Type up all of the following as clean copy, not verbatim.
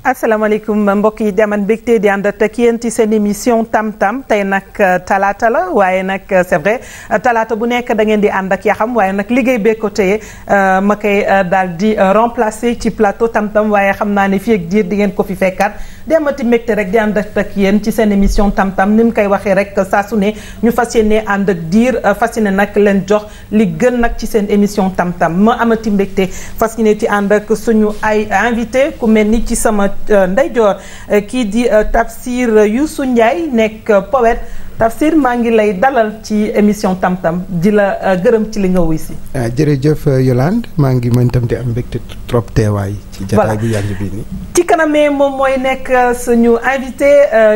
asalaamaaleykum mbokk yi deman mbégte di ànd ak yéen ci seen émission tam-tam tey nag talaata la waaye nag c'est vrai talaata bu nekk da ngeen di ànd ak yaxam waaye nag liggéey bee ko téye ma koy daal di remplacer ci plateau tam-tam waaye xam naa ne fii ak diir di ngeen ko fi fekkaat di amati mbégte rek di ànd ak yéen ci seen émission tam-tam ni mu koy waxee rek saa su ne ñu fas yéene ànd ak diir fas yéene nag leen jox li gën nag ci seen émission tam-tam ma amati mbégte fas yéene ci ànd ak suñu ay invité ku mel ni ci sama ndeyjoor kii di Tafsir Youssou Ndiaye nekk poète Tafsir maa ngi lay dalal ci émission tam-tam di la gërëm ci li nga wuy si. jërëjëf Yolande maa ngi mën tam di am mbégte trop teewaay. ci jotaay bu yàgg bi nii. ci kanamee moom mooy nekk suñu invité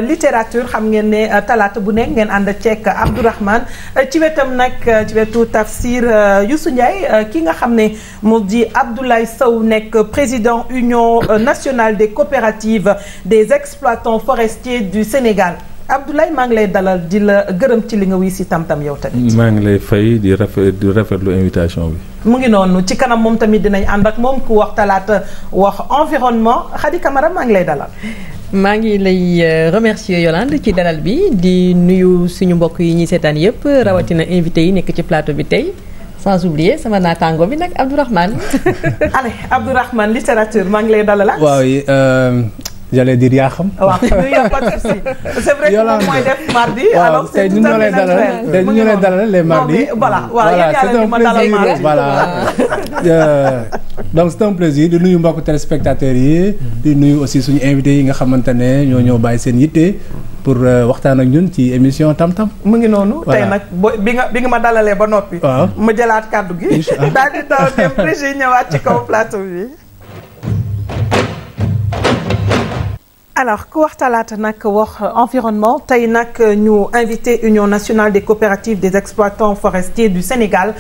littérature xam ngeen ne talaata bu nekk ngeen ànd ceek Abdourahmane ci wetam nag ci wetu Tafsir Youssou Ndiaye ki nga xam ne moo di Abdoulaye Sow nekk président Union nationale des coopératives des exploitants forestiers du Sénégal. Abdoulaye maa ngi lay dalal di la gërëm ci li nga wuy si tam-tam yow tamit. maa ngi lay fay di rafetlu invitation bi. mu ngi noonu ci kanam moom tamit dinañ ànd ak moom ku wax talaata wax environnement Khady Camara maa ngi lay dalal. maa ngi lay remercier Yolande ci dalal bi di nuyu suñu mbokk yi ñuy seetaan yëpp rawatina invité yi nekk ci plateau bi tey. sans oublier sama naataango bi nag Abdourahmane. allez Abdourahmane littérature maa ngi lay dalal. waaw. j'allais dire yaa xam. waaw c'est vrai que moom mooy def mardi. alors c'est tout à fait naturel. tey ñu lay dalal les mardis. voilà c'est un plaisir. voilà donc c'est un plaisir di nuyu mbokku téléspectateurs yi. di nuyu aussi suñu invités yi nga xamante ne ñoo ñëw bàyyi seen yitte. pour waxtaan ak ñun ci émission tam-tam. mu ngi noonu. tey nag bi nga ma dalalee ba noppi. waaw ma jëlaat kàddu gi. incha allah daal di taw dem précis ñëwaat ci kaw plateau bi. alors ku wax talaata nag wax environnement tey nag ñu invité Union nationale des coopératives des exploitants forestiers du Sénégal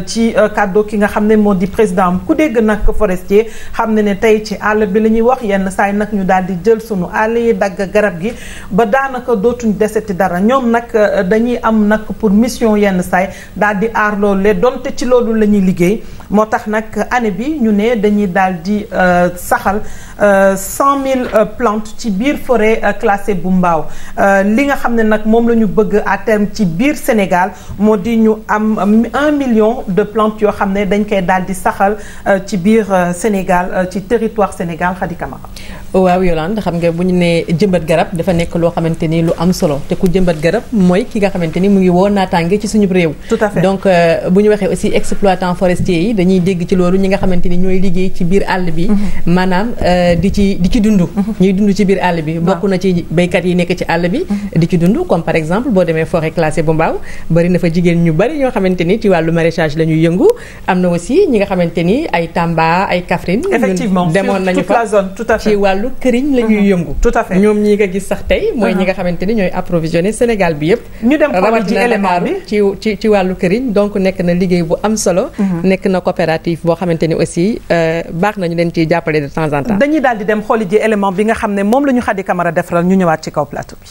ci kàddu ki nga xam ne moo di président ku dégg nag forestier xam ne tey ci àll bi la ñuy wax yenn saa yi nag ñu daal di jël sunu àll yi dagg garab gi ba daanaka dootuñ deseti dara ñoom nag dañuy am nag pour mission yenn saay daal di aar loolu le donte ci loolu la ñuy liggéey moo tax nag année bi ñu ne dañuy daal di saxal 100 000 plantes ci biir forêt classée bu Mbao li nga xam ne nag moom la ñu bëgg à terme ci biir Sénégal moo di ñu am 1 million de plantes yoo xam ne dañ koy daal di saxal ci biir Sénégal ci territoire Sénégal Khady Camara. waaw Yolande xam nga bu ñu nee jëmbat garab dafa nekk loo xamante ni lu am solo te ku jëmbat garab mooy ki nga xamante ni mu ngi woo naataange ci suñu réew. tout à fait donc bu ñu waxee aussi exploitant forestier yi dañuy dégg ci loolu ñi nga xamante ni ñooy liggéey ci biir àll bi. maanaam di ci dund. ñuy dund ci biir àll bi. bokk na ci béykat yi nekk ci àll bi. di ci dund comme par exemple boo demee forêt classée bu Mbao bari na fa jigéen ñu bari ñoo xamante ni ci wàllu maraîchage la ñuy yëngu am na aussi ñi nga xamante ni ay Tamba ay Kaffrine. effectivement demoon nañu fa tout à fait ci wàllu këriñ la ñuy yëngu. tout à fait ñoom ñi nga gis sax tey. mooy ñi nga xamante ni ñooy approvisionné Sénégal bi yëpp. ñu dem xool ci élément bi ci wàllu këriñ donc nekk na liggéey bu am solo. nekk na coopérative boo xamante ni aussi baax na ñu leen ciy jàppale de temps en temps. dañuy daal di dem xooli ji élément bi nga xam ne moom la ñu Khady Camara defaral ñu ñëwaat ci kaw plateau bi.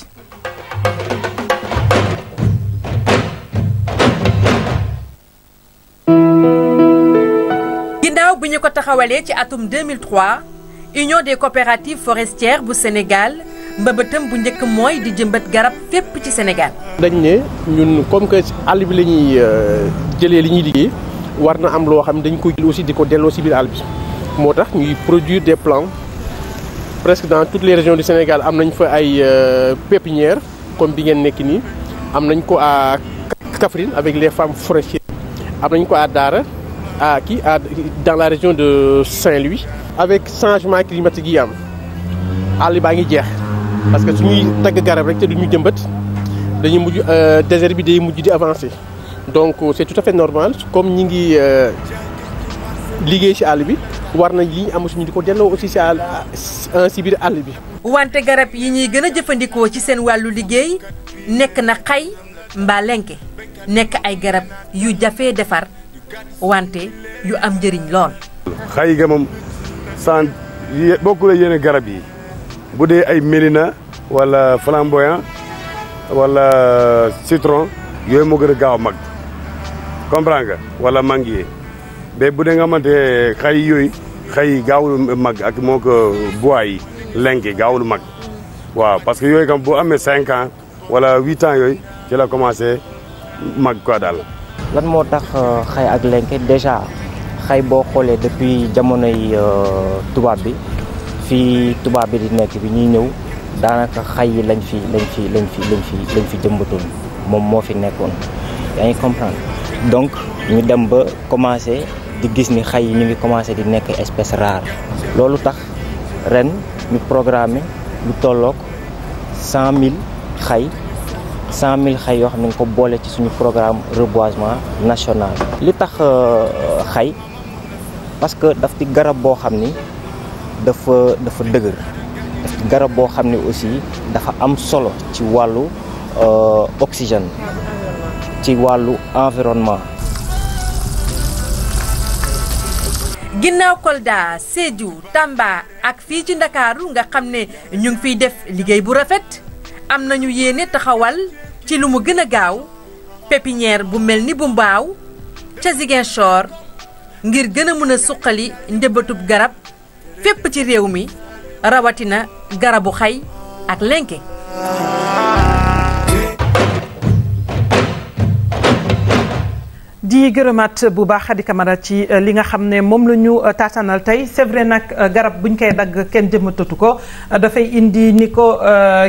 ginnaaw bi ñu ko taxawalee ci atum 2003 Union des coopératives forestières bu Sénégal mbëbëtam bu njëkk mooy di jëmbat garab fépp ci Sénégal. dañ ne ñun comme que àll bi la ñuy jëlee li ñuy liggéey war na am loo xam ne dañ koy jël aussi di ko delloo si biir àll bi moo tax ñuy produire des plants presque dans toutes les régions du Sénégal am nañ fa ay pépinières comme bi ngeen nekk nii am nañ ko à Kaffrine avec les femmes forestières am nañ ko à Daara dans la région de Saint-Louis. avec changement climatique yi am àll baa ngi jeex parce que suñuy tagg garab rek te duñu jëmbat dañuy mujj désert bi day mujj di avancer donc c'est tout à fait normal comme ñi ngi liggéey ci àll bi war nañ li ñu am suñu di ko delloo aussi ci biir àll bi. wante garab yi ñuy gën a jëfandikoo ci seen wàllu liggéey nekk na xay mbaa lenke nekk ay garab yu jafee defar wante yu am njëriñ lool. xay ga moom sans bokkul ak yeneen garab yi bu dee ay mélina wala flamboyant wala citron yooyu moo gën a gaaw a mag comprends nga wala manguier mais bu dee nga xamante xay yooyu xay gaawul mag ak moo ko bois yi lenki gaawul mag waaw parce que yooyu kam bu amee 5 ans wala 8 ans yooyu ci la commencé mag quoi daal. lan moo tax xay ak lenke déjà xay boo xoolee depuis jamonoy tubaab bi fii tubaab bi di nekk bi ñuy ñëw daanaka xay yi lañ fi jëmbatoon moom moo fi nekkoon yaa ngi comprendre donc ñu dem ba commencé di gis ni xay yi ñu ngi commencé di nekk espèce rare loolu tax ren ñu programmé lu tolloog 100 000 xay yoo xam ne nga ko boole ci suñu programme reboisement national. li tax xay parce que daf di garab boo xam ni dafa dëgër daf di garab boo xam ni aussi dafa am solo ci wàllu oxygène ci wàllu environnement. ginnaaw Kolda Sédhiou Tamba ak fii ci Ndakaaru nga xam ne ñu ngi fiy def liggéey bu rafet am nañu yéene taxawal ci lu mu gën a gaaw pépinière bu mel ni bu Mbaaw ca Ziguinchor ngir gën a mën a suqali njëmbatub garab fépp ci réew mi rawatina garabu xay ak lenke. di gërëmaat bu baax Khady Camara ci li nga xam ne moom la ñu taatanal tey c'est vrai nag garab buñ koy dagg kenn jëmmatatu ko dafay indi ni ko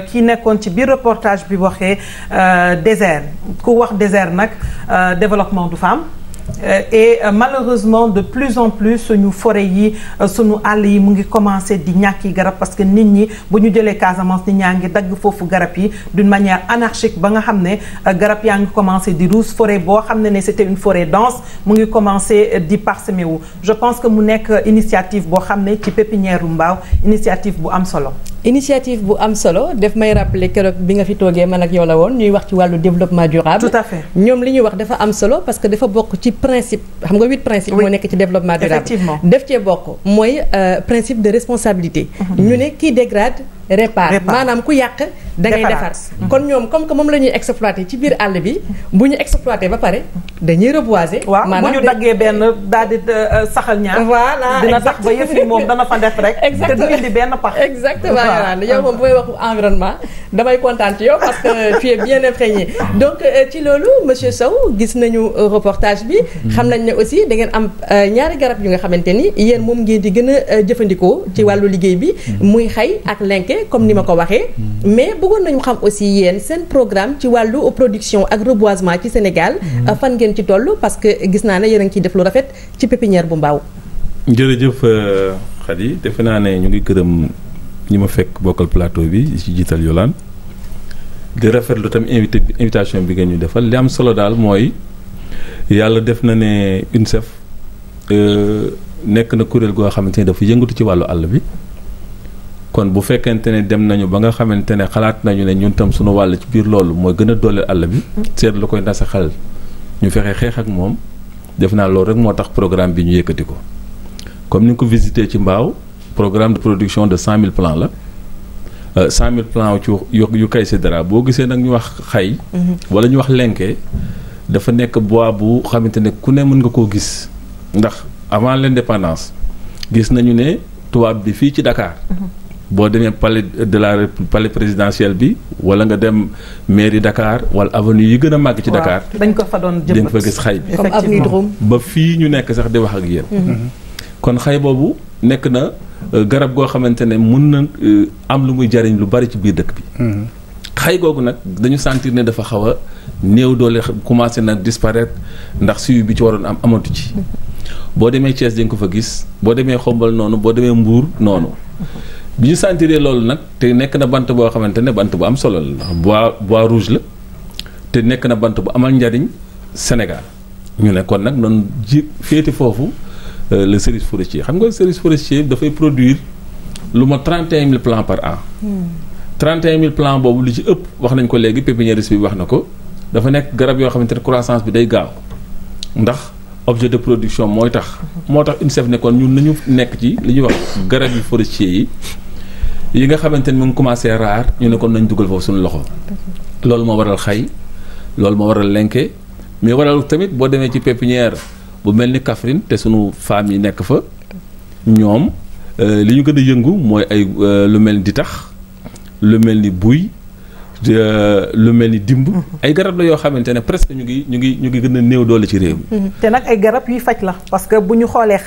kii nekkoon ci biir reportage bi waxee désert ku wax désert nag développement du fa am et malheureusement de plus en plus suñu forêt yi suñu àll yi mu ngi commencé di ñàkki garab parce que nit ñi bu ñu jëlee Casamance nit ñaa ngi dagg foofu garab yi d'une manière anarchique ba nga xam ne garab yaa ngi commencé di ruus forêt boo xam ne c'était une forêt dense mu ngi commencé di parsemer wu je pense que mu nekk initiative boo xam ne ci pépinière u Mbaaw initiative bu am solo. initiative bu am solo daf may rappeler keroog bi nga fi toogee man ak yow la woon ñuy wax ci wàllu développement durable. tout à fait ñoom li ñuy wax dafa am solo parce que dafa bokk ci principe xam nga 8 principes moo nekk ci développement durable. effectivement def cee bokk mooy principe de responsabilité. ñu ne qui dégrade répare maanaam ku yàq da ngay defar. kon ñoom comme que moom la ñuy exploité ci biir àll bi bu ñu exploité ba pare dañuy reboiser. waaw bu ñu daggee benn daal di saxal ñaar. voilà dina tax ba yëf yi moom dana fa def rek. exactement te du indi benn pax. exactement yow moom bu may wax environnement damay kontaan ci yow parce que tu es bien imprégné donc ci loolu monsieur Sow gis nañu reportage bi. xam nañ ne aussi da ngeen am ñaari garab yu nga xamante ni yéen moom ngeen di gën a jëfandikoo ci wàllu liggéey bi. muy xay ak lenke comme ni ma ko waxee. mais bëggoon nañu xam aussi yéen seen programme ci wàllu production ak reboisement ci Sénégal. fan ngeen ci toll parce que gis naa ne yéen a ngi ciy def lu rafet ci pépinière bu Mbaaw. jërëjëf Khady defe naa ne ñu ngi gërëm ñi ma fekk bokkal plateau bi ci jiital Yolande di rafetlu tam invitation bi nga ñu defal li am solo daal mooy yàlla def na ne UNICEF nekk na kuréel goo xamante ne dafa yëngatu ci wàllu àll bi. kon bu fekkente ne dem nañu ba nga xamante ne xalaat nañu ne ñun tam suñu wàll ci biir loolu mooy gën a dooleel àll bi seet lu koy nasaxal ñu fexe xeex ak moom def naa loolu rek moo tax programme bi ñu yëkkati ko comme ni nga ko visité ci Mbaaw programme de production de 100 000 plants la 100 000 plants ci yu kay si dara boo gisee nag ñu wax xay wala ñu wax lenke dafa nekk bois bu xamante ne ku ne mën nga koo gis ndax avant l'indépendance gis nañu ne tubaab bi fii ci Dakar boo demee palais de la palais présidentiel bi wala nga dem mairie Dakar wala avenue yi gën a màgg ci Dakar. dañ ko fa doon jëmbat dañ fa gis xay bi. comme avenue Drôme ba fii ñu nekk sax di wax ak yéen. kon xay boobu nekk na garab goo xamante ne mun na am lu muy jariñ lu bari ci biir dëkk bi. xay googu nag dañu sentir ne dafa xaw a néew doole commencé na disparaître ndax suivi bi ci waroon am amatu ci. boo demee Thiès dañ ko fa gis boo demee Xombal noonu boo demee Mbour noonu. bi ñu sentiree loolu nag te nekk na bant boo xamante ne bant bu am solo la ndax bois rouge la te nekk na bant bu amal njariñ Sénégal ñu ne kon nag noonu ji féeti foofu le service forestier xam nga service forestier dafay produire lu ma 31 000 plants par an. 31 000 plants boobu lu ci ëpp wax nañ ko léegi pépiniériste bi wax na ko dafa nekk garab yoo xamante ne croissance bi day gaaw ndax objet de production moo tax UNICEF ne kon ñun nañu nekk ci li ñuy wax garab yi forestier yi nga xamante ni mu ngi commencé rare ñu ne kon nañ dugal foofu suñu loxo loolu moo waral xay loolu moo waral lenke mais waral tamit boo demee ci pépinière bu mel ni Kaffrine te suñu femmes yi nekk fa ñoom li ñu gën a yëngu mooy ay lu mel ni ditax lu mel ni buy lu mel ni dimb ay garab la yoo xamante ne presque ñu ngi gën a néew doole ci réew mi. te nag ay garab yuy faj la parce que bu ñu xoolee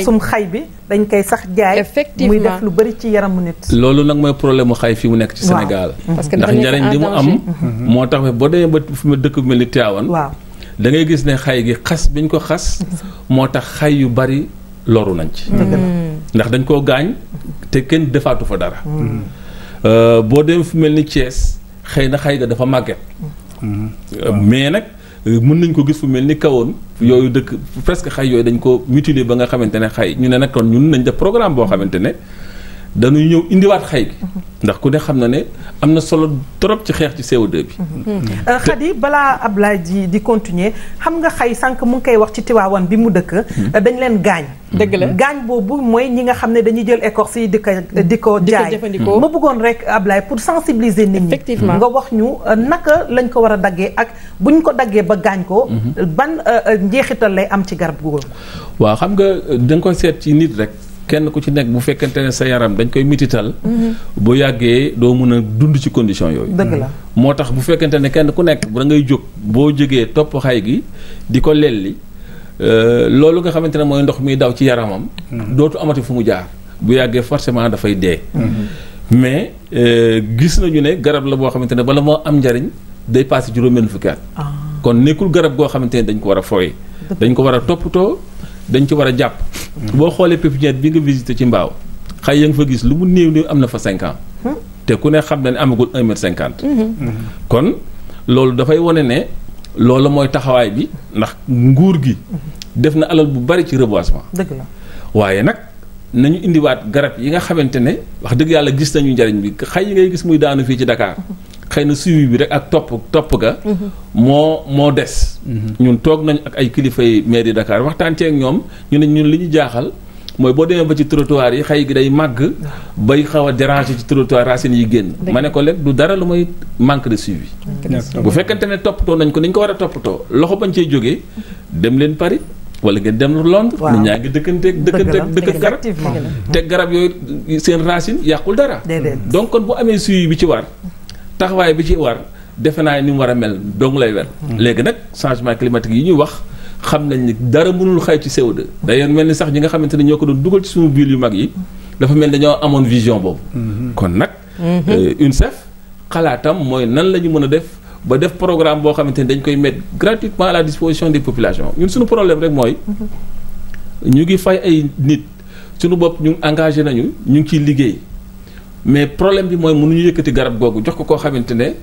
sum xay bi dañ koy sax jaay. effectivement muy def lu bari ci yaramu nit. loolu nag mooy problème mu xay fi mu nekk ci Sénégal. parce que ndax njariñ li mu am. moo tax boo demee ba fi mu dëkk bu mel ni Tivaouane. waaw da ngay gis ne xay gi xas biñ ko xas. moo tax xay yu bari loru nañ ci. ndax dañ koo gaañ te kenn defaatu fa dara. boo demee fu mel ni Thiès. xëy na xay ga dafa màgget mais nag mën nañ ko gis fu mel ni kawoon yooyu dëkk presque xay yooyu dañ ko mutiler ba nga xamante ne xay ñu ne nag kon ñun nañ def programme boo xamante ne dañuy ñëw indiwaat xay gi ndax ku ne xam na ne am na solo trop ci xeex ci CO2 bi. Khady balaa Ablaye di continuer xam nga xay sànq mu ngi koy wax ci Tivaouane bi mu dëkk. dañ leen gaañ. dëgg la gaañ boobu mooy ñi nga xam ne dañuy jël écorce yi di ko jaay. ma bëggoon rek Ablaye pour sensibiliser nit ñi. effectivement nga wax ñu naka lañ ko war a daggee ak buñ ko daggee ba gaañ ko. ban njeexital lay am ci garab googu. waaw xam nga da nga koy seet ci nit rek. kenn ku ci nekk bu fekkente ne sa yaram dañ koy mitital bu yàggee doo mën a dund ci condition yooyu. dëgg la moo tax bu fekkente ne kenn ku nekk da ngay jóg boo jógee topp xay gi di ko lelli loolu nga xamante ne mooy ndox mi daw ci yaramam. dootu amati fu mu jaar bu yàggee forcément dafay dee. mais gis nañu ne garab la boo xamante ne bala moo am njariñ day passé juróom-benn fukki at. kon nekkul garab goo xamante ne dañ ko war a fooye dañ ko war a toppatoo dañ ci war a jàpp. boo xoolee pépinière bi nga visité ci mbaaw xay ya nga fa gis lu mu néew am na fa 5 ans. te ku ne xam na ne amagul 1m50. kon loolu dafay wane ne loolu mooy taxawaay bi ndax nguur gi def na alal bu bari ci reboisement. dëgg la waaye nag nañu indiwaat garab yi nga xamante ne wax dëgg yàlla gis nañu njariñ bi xay yi ngay gis muy daanu fii ci Dakar. xëy na suivi bi rek ak topp ga moo des. ñun toog nañ ak ay kilifay mairie Dakar waxtaan ci ak ñoom ñu ne ñun li ñu jaaxal mooy boo demee ba ci trottoir yi xëy gi day màgg bay xaw a déranger ci trottoir racines yi génn. ma ne ko léegi du dara lu may manque de suivi. bu fekkente ne toppatoo nañ ko ni ñu ko war a toppatoo loxo bañ cee jógee dem leen Paris wala ngeen dem Londres. waaw nit ñaa ngi dëkk garab te garab yooyu seen racine yàqul dara. donc kon bu amee suivi bi ci war. taxawaay bi ci war defe naa ni mu war a mel dong lay wel léegi nag changement climatique yi ñuy wax xam nañ ni dara mënul xay ci CO2 d'ailleurs mel ni sax ñi nga xamante ne ñoo ko doon dugal ci suñu ville yu mag yi dafa mel ni dañoo amoon vision boobu. kon nag UNICEF xalaatam mooy nan la ñu mën a def ba def programme boo xamante ni dañ koy mettre gratuitement à la disposition des populations ñun suñu problème rek mooy ñu ngi fay ay nit suñu bopp ñu engagé nañu ñu ngi ciy liggéey. mais problème bi mooy mënuñu yëkkati garab googu jox ko koo xamante ne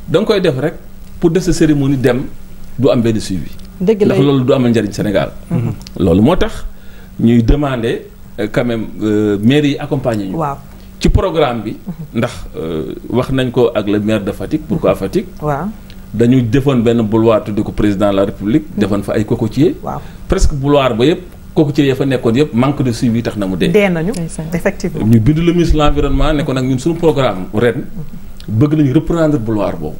da nga koy def rek pour def sa cérémonie dem du am benn suivi. dëgg la ndax loolu du amal njariñ Sénégal. loolu moo tax ñuy demander quand même maire yi accompagner ñu. waaw ci programme bi. ndax wax nañ ko ak le maire de Fatick. pourquoi Fatick. waaw dañu defoon benn boulevard tudde ko président de la République. defoon fa ay cocotiers. waaw presque boulevard ba yëpp. kooku ci ya fa nekkoon yëpp manque de suivi tax na mu dee. dee nañu effectivement. ñu bind le ministre de l'environnement ne ko nag ñun suñu programme ren bëgg nañu reprendre boulevard boobu.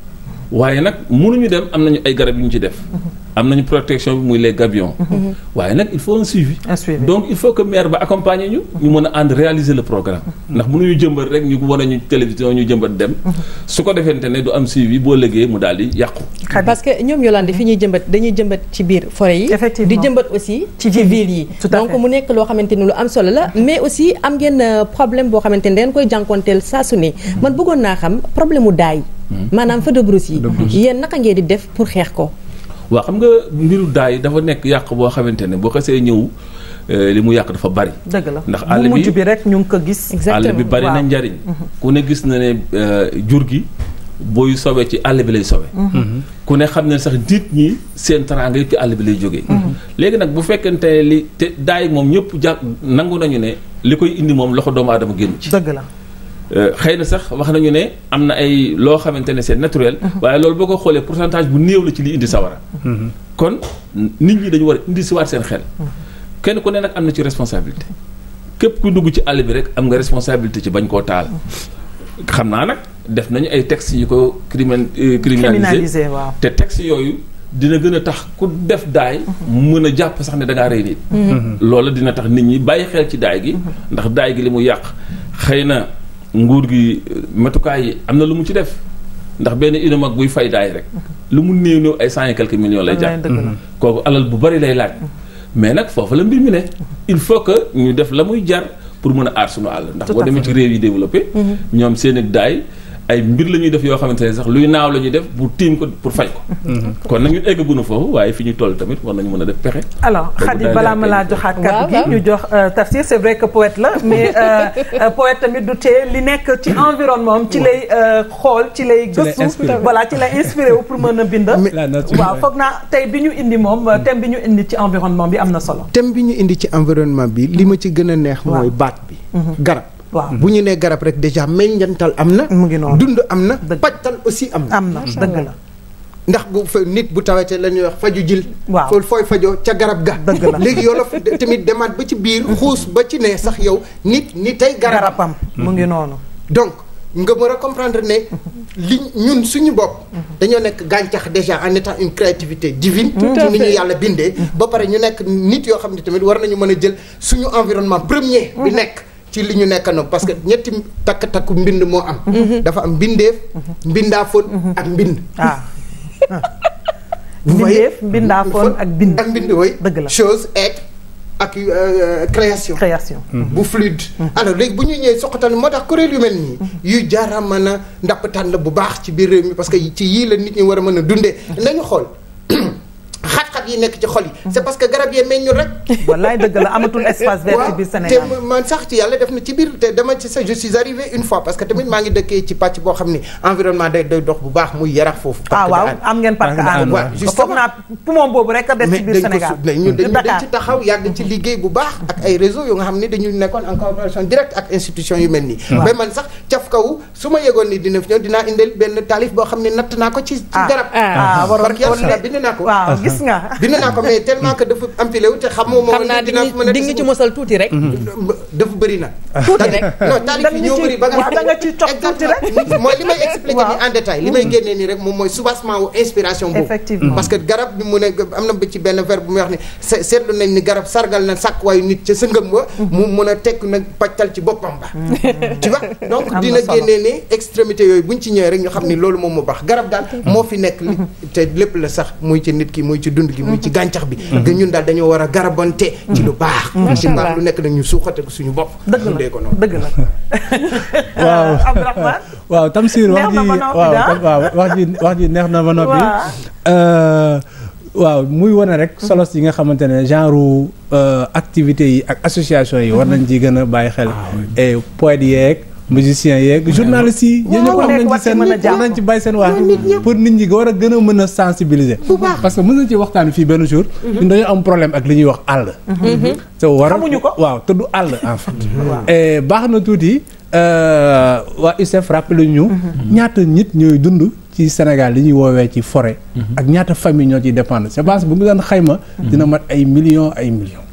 waaye nag mënuñu dem am nañu ay garab yu ñu ci def. am nañu protection bi muy les gabions. waaye nag il faut un suivi. donc il faut que maire ba accompagner ñu. ñu mën a ànd réaliser le programme. ndax mënuñu jëmbat rek ñu wane ñu télévision ñu jëmbat dem. su ko defente ne du am suivi boo lëgee mu daal di yàqu. parce que ñoom Yolande fi ñuy jëmbat dañuy jëmbat ci biir forêt yi. di jëmbat aussi ci ville yi. donc mu nekk loo xamante ni lu am solo la mais aussi am ngeen problème boo xamante ni dañ koy jànkonteel saa su ne. man bëggoon naa xam problème mu daay. maanaam feu de brousse yi. yéen naka ngeen di def pour xeex ko. waaw xam nga mbiru daay dafa nekk yàq boo xamante ne boo xasee ñëw li mu yàq dafa bari. dëgg la ndax àll bi mujj bi rek ñu ngi ko gis. àll bi bari na njariñ. ku ne gis na ne jur gi booy sobe ci àll bi lay sobe. ku ne xam ne sax nit ñi seen teraanga yëpp ci àll bi lay jógee. léegi nag bu fekkente ne li te daay moom ñëpp jàpp nangu nañu ne li koy indi moom loxo doomu aadama génn ci. dëgg la. xëy na sax wax nañu ne am na ay loo xamante ne c'est naturel. waaye loolu boo ko xoolee pourcentage bu néew la ci li indi sawara. kon nit ñi dañu war a indi si waat seen xel. kenn ku ne nag am na ci responsabilité. képp ku dugg ci àll bi rek am nga responsabilité ci bañ koo taal. xam naa nag def nañu ay textes yu ko criminalisé waaw te textes yooyu dina gën a tax ku def daay mën a jàpp sax ne da ngaa rey nit. loolu dina tax nit ñi bàyyi xel ci daay gi ndax daay gi li mu yàq xëy na nguur gi matukaay yi am na lu mu ci def ndax benn inomag buy fay daay rek lu mu néew ay 100 et quelques millions lay jàpp kooku alal bu bari lay laaj mais nag foofu la mbir mi ne il faut que ñu def la muy jar pour mën a aar suñu àll ndax boo demee ci réew yi développé ñoom seen ak daay ay mbir la ñuy def yoo xamante ne sax luy naaw la ñuy def pour tiim ko pour fay ko kon nag ñu eggaguñu foofu waaye fi ñu toll tamit war nañu mën a def pexe alors Khady balaa ma laa joxaat kàddu gi ñu jox Tafsir c'est vrai que poète la mais poète tamit du tee li nekk ci environnement ci lay xool ci lay gëstu voilà ci lay inspiré wu pour mën a bind waaw foog naa tey bi ñu indi moom thème bi ñu indi ci environnement bi am na solo thème bi ñu indi ci environnement bi li ma ci gën a neex mooy baat bi garab waaw bu ñu nee garab rek déjà meññantal am na. mu ngi noonu dund am na. pajtal aussi am na. am na dëgg la. ndax bu fa nit bu tawatee la ñuy wax faju jil. waaw fooy fajoo ca garab ga. dëgg la léegi yow la tamit demaat ba ci biir xuus ba ci ne sax yow nit tey garabam. mu ngi noonu. donc nga mën a comprendre ne li ñun suñu bopp. dañoo nekk gàncax déjà en étant une créativité divine. ci ni ñu yàlla bindee. ba pare ñu nekk nit yoo xam ne tamit war nañu mën a jël suñu environnement premier. bi nekk. ci li ñu nekk noonu parce que ñetti takk-takku mbind moo am. dafa am mbindeef. mbindaafoon ak mbind. mbindeef mbindaafoon ak bind. ak mbind wooy dëgg la chose être ak création. bu fluide. alors léegi bu ñu ñëwee soqatal moo tax kuréel yu mel nii. yu jaara mën a ndàppataan la bu baax ci biir réew mi parce que ci yii la nit ñi war a mën a dundee nañu xool. xat-xat yi nekk ci xol yi c'est parce que garab yee meññul rek. wallaay dëgg la amatul espace vert ci biir Sénégal te man sax ci yàlla def na ci biir te dama ci sax je suis arrivé une fois parce que tamit maa ngi dëkkee ci pàcc boo xam ni environnement day dox bu baax muy yarax foofu. waaw am ngeen parc Hann waaw foog naa poumon boobu rek a des ci biir Sénégal ñun dañ ci taxaw yàgg ci liggéey bu baax ak ay réseau yu nga xam ni dañu nekkoon en collaboration directe ak institution yu mel nii. ba man sax caf kaw su ma yegoon ni dina fi ñëw dinaa indil benn taalif boo xam ne natt naa ko ci garab. parce que bind naa ko. waaw gis nga bind naa ko mais tellement que dafa empilé wu te xamoo moo dina mën a di nga ci mosal tuuti rek. dafa bëri nag. tuuti rek non taalif yi ñoo bëri ba nga ci toog tuuti rek. mooy li may expliqué ni en détail li may génnee nii rek moom mooy soubassement wu inspiration boobu. effectivement parce que garab bi mu ne am na ba ci benn verbe bu muy wax ni seetlu nañ ni garab sargal na sàkk waayu nit ca sëngëm wa mu mën a tekk nag pajtal ci boppam ba. tu vois donc dina génnee ni extrémité yooyu buñ ci ñëwee rek ñu xam ni loolu moom mu baax garab daal moo fi nekk te lépp la sax muy ci nit ki muy ci dund gi muy ci gàncax bi que ñun daal dañoo war a garabante ci lu baax ci baax lu nekk nag ñu suuxate ko suñu bopp dundee ko noonu dëgg la waaw Abdourahmane waaw Tamsir wax ji neex na ba noppi waaw muy wane rek solos yi nga xamante ne genre activités yi ak association yi war nañ ci gën a bàyyi xel et poètes yeeg musiciens yeeg journalistes yi yéen ñëpp war nañ ci bàyyi seen wax pour nit ñi war a gën a mën a sensibiliser parce que mën nañ ci waxtaan fii benn jour ñun dañoo am problème ak li ñuy wax àll te war xamuñu ko waaw te du àll en fait et baax na tuuti waa UCF rappelé ñu ñaata nit ñooy dund ci Sénégal li ñuy woowee ci forêt ak ñaata famille ñoo ciy dépendre c'est parce que bu mu doon xayma dina mat ay millions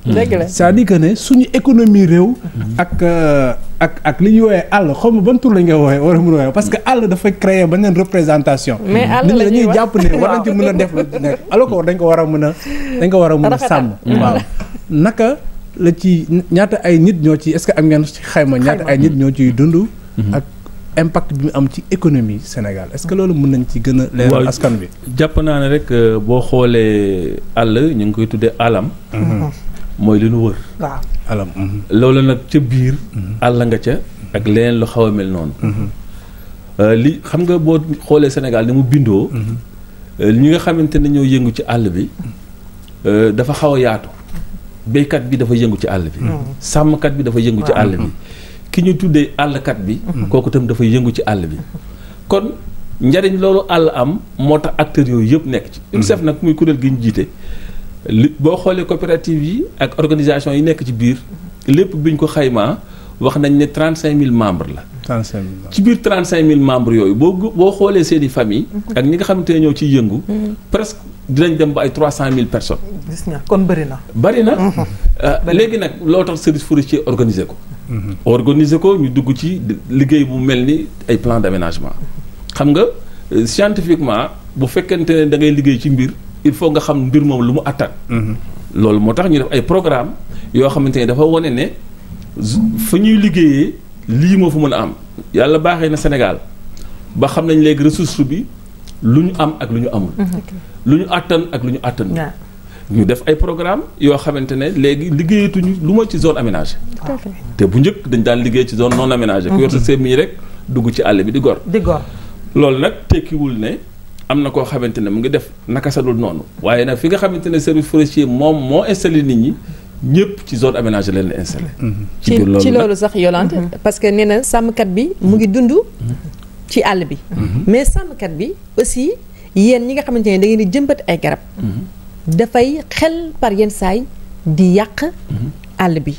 dëgg la c'est-à-dire que ne suñu économie réew ak li ñuy woowee àll xaw ma ban tur lañ koy woowee war a mën a woowee parce que àll dafay créer beneen représentation mais àll nit ñi dañuy jàpp ne war nañ ci mën a def lu nekk alors que dañ ko war a mën a sàmm waaw naka la ci ñaata ay nit ñoo ci est-ce que am ngeen ci xayma ñaata ay nit ñoo ciy dund ak impact bi mu am ci économie Sénégal est-ce que loolu mën nañ ci gën a leeral askan bi jàpp naa ne rek boo xoolee àll ñu ngi koy tuddee alam mooy li nu wër waaw alam loolu nag ca biir àll nga ca ak leneen lu xaw a mel noonu li xam nga boo xoolee Sénégal ni mu bindoo ñi nga xamante ne ñoo yëngu ci àll bi dafa xaw a yaatu béykat bi dafa yëngu ci àll bi sàmmkat bi dafa yëngu ci àll bi ki ñu tuddee àllkat bi kooku itam dafa yëngu ci àll bi kon njariñ loolu àll am moo tax acteurs yooyu yëpp nekk ci UNICEF nag muy kuréel gi ñu jiite li boo xoolee coopérative yi ak organisation yi nekk ci biir lépp bi ñu ko xaymaa wax nañ ne 35000 membres la 35000 ci biir 35000 membres yooyu boo xoolee seen i famille ak ñi nga xamante ne ñoo ciy yëngu presque dinañ dem ba ay 300000 personnes gis nga kon bëri na léegi nag loo tax service forestier organiser ko organiser ko ñu dugg ci liggéey bu mel ni ay plan d'aménagement xam nga scientifiquement bu fekkente ne da ngay liggéey ci mbir il faut nga xam mbir moom lu mu attan. loolu moo tax ñu def ay programme yoo xamante ne dafa wane ne fa ñuy liggéeyee lii moo fa mën a am yàlla baaxee na Sénégal ba xam nañ léegi ressource bi lu ñu am ak lu ñu amul. lu ñu attan ak lu ñu attan. ñu def ay programme yoo xamante ne léegi liggéeyatuñu lu ma ci zone aménagée. te bu njëkk dañ daan liggéey ci zone non aménagée. ku yor sa semis rek dugg ci àll bi di gor. loolu nag tekkiwul ne am na koo xamante ne mu ngi def naka sa dul noonu waaye nag fi nga xamante ne service forestier moom moo installé nit ñi ñëpp ci zone aménagée leen la installé. ci loolu sax Yolande parce que nee na sàmmkat bi mu ngi dund ci àll bi. mais sàmmkat bi aussi yéen ñi nga xamante ne da ngeen di jëmbat ay garab. dafay xel par yenn saay di yàq àll bi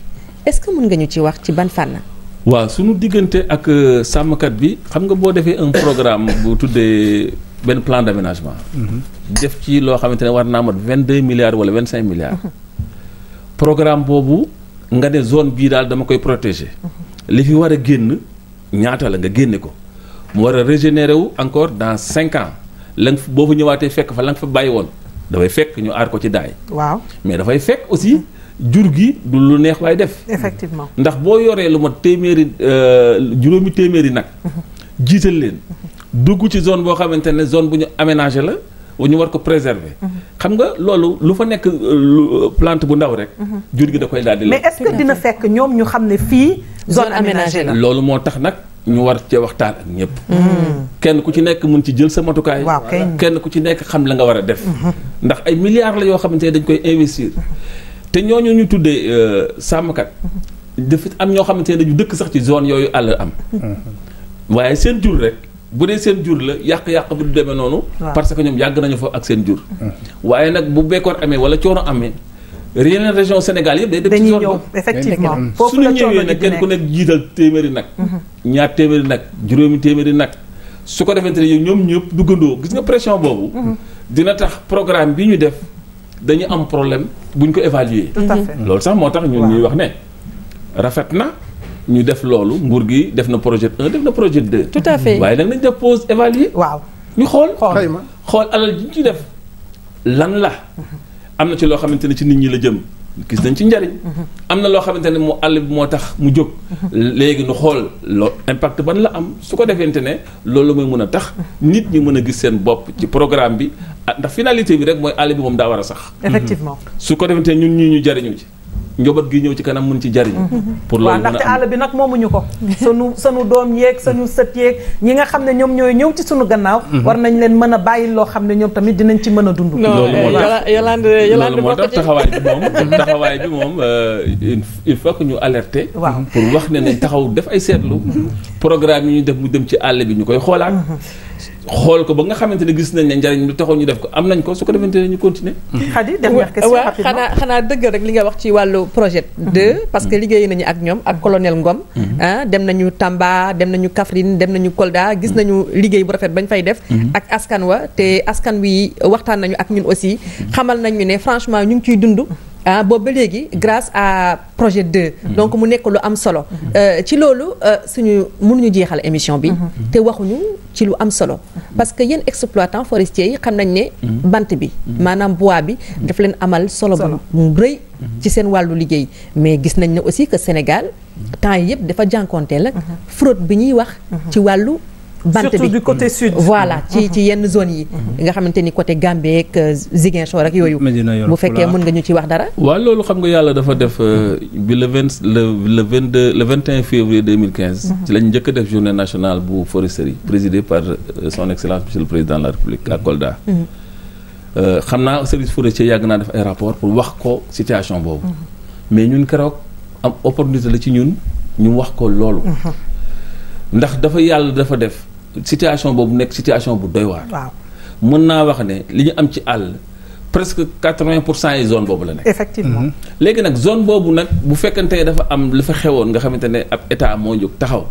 est-ce que mën nga ñu ci wax ci ban fànn. waaw suñu diggante ak sàmmkat bi xam nga boo defee un programme bu tuddee benn plan d'aménagement. def ci loo xamante ne war naa mat 22 milliards wala 25 milliards. programme boobu nga ne zone bii daal dama koy protéger. li fi war a génn ñaata la nga génne ko mu war a régénérer wu encore dans 5 ans la nga boo fa ñëwaatee fekk fa la nga fa bàyyi woon dafay fekk ñu aar ko ci daay. waaw mais dafay fekk aussi. jur gi du lu neex waaye def. effectivement ndax boo yoree lu ma juróomi téeméeri nag. jiital leen dugg ci zone boo xamante ne zone bu ñu aménagé la ñu war ko préserver. xam nga loolu lu fa nekk plante bu ndaw rek. jur gi da koy daal di mais est-ce que dina fekk ñoom ñu xam ne fii zone aménagée la. loolu moo tax nag ñu war cee waxtaan ak ñëpp. kenn ku ci nekk mun ci jël sa matukaay. kenn ku ci nekk xam la nga war a def. ndax ay milliards la yoo xamante ne dañ koy investir. te ñooñu ñu tuddee sàmmkat dafa am ñoo xamante ne dañu dëkk sax ci zone yooyu àll am. waaye seen jur rek bu dee seen jur la yàq-yàq bi du demee noonu. parce que ñoom yàgg nañu fa ak seen jur. waaye nag bu bekkoor amee wala coono amee yeneen région Sénégal yëpp day def ci zone ba effectivement foofu la coono ñëwee nag kenn ku nekk jiital téeméeri nag. ñaar téeméeri nag juróomi téeméeri nag su ko defante ne ñoom ñëpp duggandoo gis nga pression boobu. dina tax programme bi ñu def. dañu am problème bu ñu ko évaluer. tout à fait loolu sax moo tax ñun ñuy wax ne rafet na ñu def loolu nguur gi def na projet 1 def na projet 2. tout à fait waaye nag nañ def pause évaluer. waaw ñu xool alal ji ñu ci def lan la. am na ci loo xamante ne ci nit ñi la jëm gis nañ ci njariñ. am na loo xamante ne mu àll bi moo tax mu jóg. léegi nu xool impact ban la am su ko defente ne loolu mooy mën a tax nit ñi mën a gis seen bopp ci programme bi ndax finalité bi rek mooy àll bi moom daa war a sax. effectivement su ko defente ñun ñii ñu jariñu ci njaboot gi ñëw ci kanam mën ci jariñu. pour loolu mën a am ndaxte àll bi nag moomuñu ko. sunu doom yeeg sunu sët yeeg ñi nga xam ne ñoom ñooy ñëw ci sunu gannaaw. war nañ leen mën a bàyyi loo xam ne ñoom tamit dinañ ci mën a dund. loolu moo tax taxawaay bi moom il faut que ñu alerter. waaw pour wax ne nañ taxaw def ay seetlu. programme yi ñu def mu dem ci àll bi ñu koy xoolaat. xool ko ba nga xamante ne gis nañ ne njariñ lu taxaw ñu def ko am nañ ko su ko defante ne ñu continuer. Khady dernière question rapidement xanaa dëgg rek li nga wax ci wàllu projet 2 parce que liggéey nañu ak ñoom ak colonel Ngom. dem nañu Tamba dem nañu Kaffrine dem nañu Kolda gis nañu liggéey bu rafet bañ fay def. ak askan wa te askan wi waxtaan nañu ak ñun aussi. xamal nañu ne franchement ñu ngi ciy dund. boobu ba léegi grâce à projet 2. donc mu nekk lu am solo. ci loolu suñu mënuñu jeexal émission bi. te waxuñu ci lu am solo. parce que yéen exploitants forestiers yi xam nañ ne. bant bi maanaam bois bi daf leen amal solo bu rëy. ci seen wàllu liggéey mais gis nañ ne aussi que Sénégal temps yi yëpp dafa jànkonteel ak fraude bi ñuy wax. ci wàllu. bant bi surtout du côté sud. voilà ci yenn zones yi. nga xamante ni côté Gambie ak Ziguinchor ak yooyu. bu fekkee mën nga ñu ci wax dara. waaw loolu xam nga yàlla dafa def bi le 21 février 2015. ci lañ njëkk a def journée nationale bu foresterie présidée par son excellence monsieur le président de la République à Kolda. xam naa service forestier yàgg naa def ay rapport pour wax ko situation boobu. mais ñun keroog am opportunité la ci ñun ñu wax ko loolu. ndax dafa yàlla dafa def. situation boobu nekk situation bu doy waar. waaw mën naa wax ne li ñu am ci àll presque 80% yi zone boobu la nekk. effectivement léegi nag zone boobu nag bu fekkante dafa am lu fa xewoon nga xamante ne ab état moo jóg taxaw.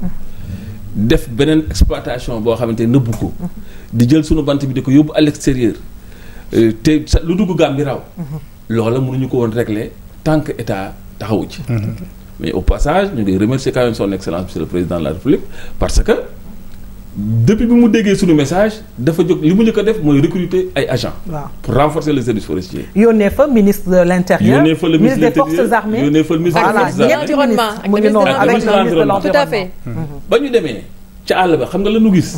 def beneen exploitation boo xamante ne nëbbu ko. di jël sunu bant bi di ko yóbbu à l'extérieur te lu dugg gaam bi raw. loola mënuñu ko woon régler tant que état taxawu ci. mais au passage ñu ngi remercier quand même son excellence monsieur le président de la République parce que depuis bi mu déggee suñu message dafa jóg li mu njëkk a def mooy recruter ay agents. waaw pour renforcer le service forestier. yónnee fa ministre de l'intérieur. yónnee fa le ministre des forces armées. yónnee fa le ministre des forces armées. environnement mu ngi noonu avec le ministre de l'environnement. tout à fait. ba ñu demee ca àll ba xam nga la ñu gis.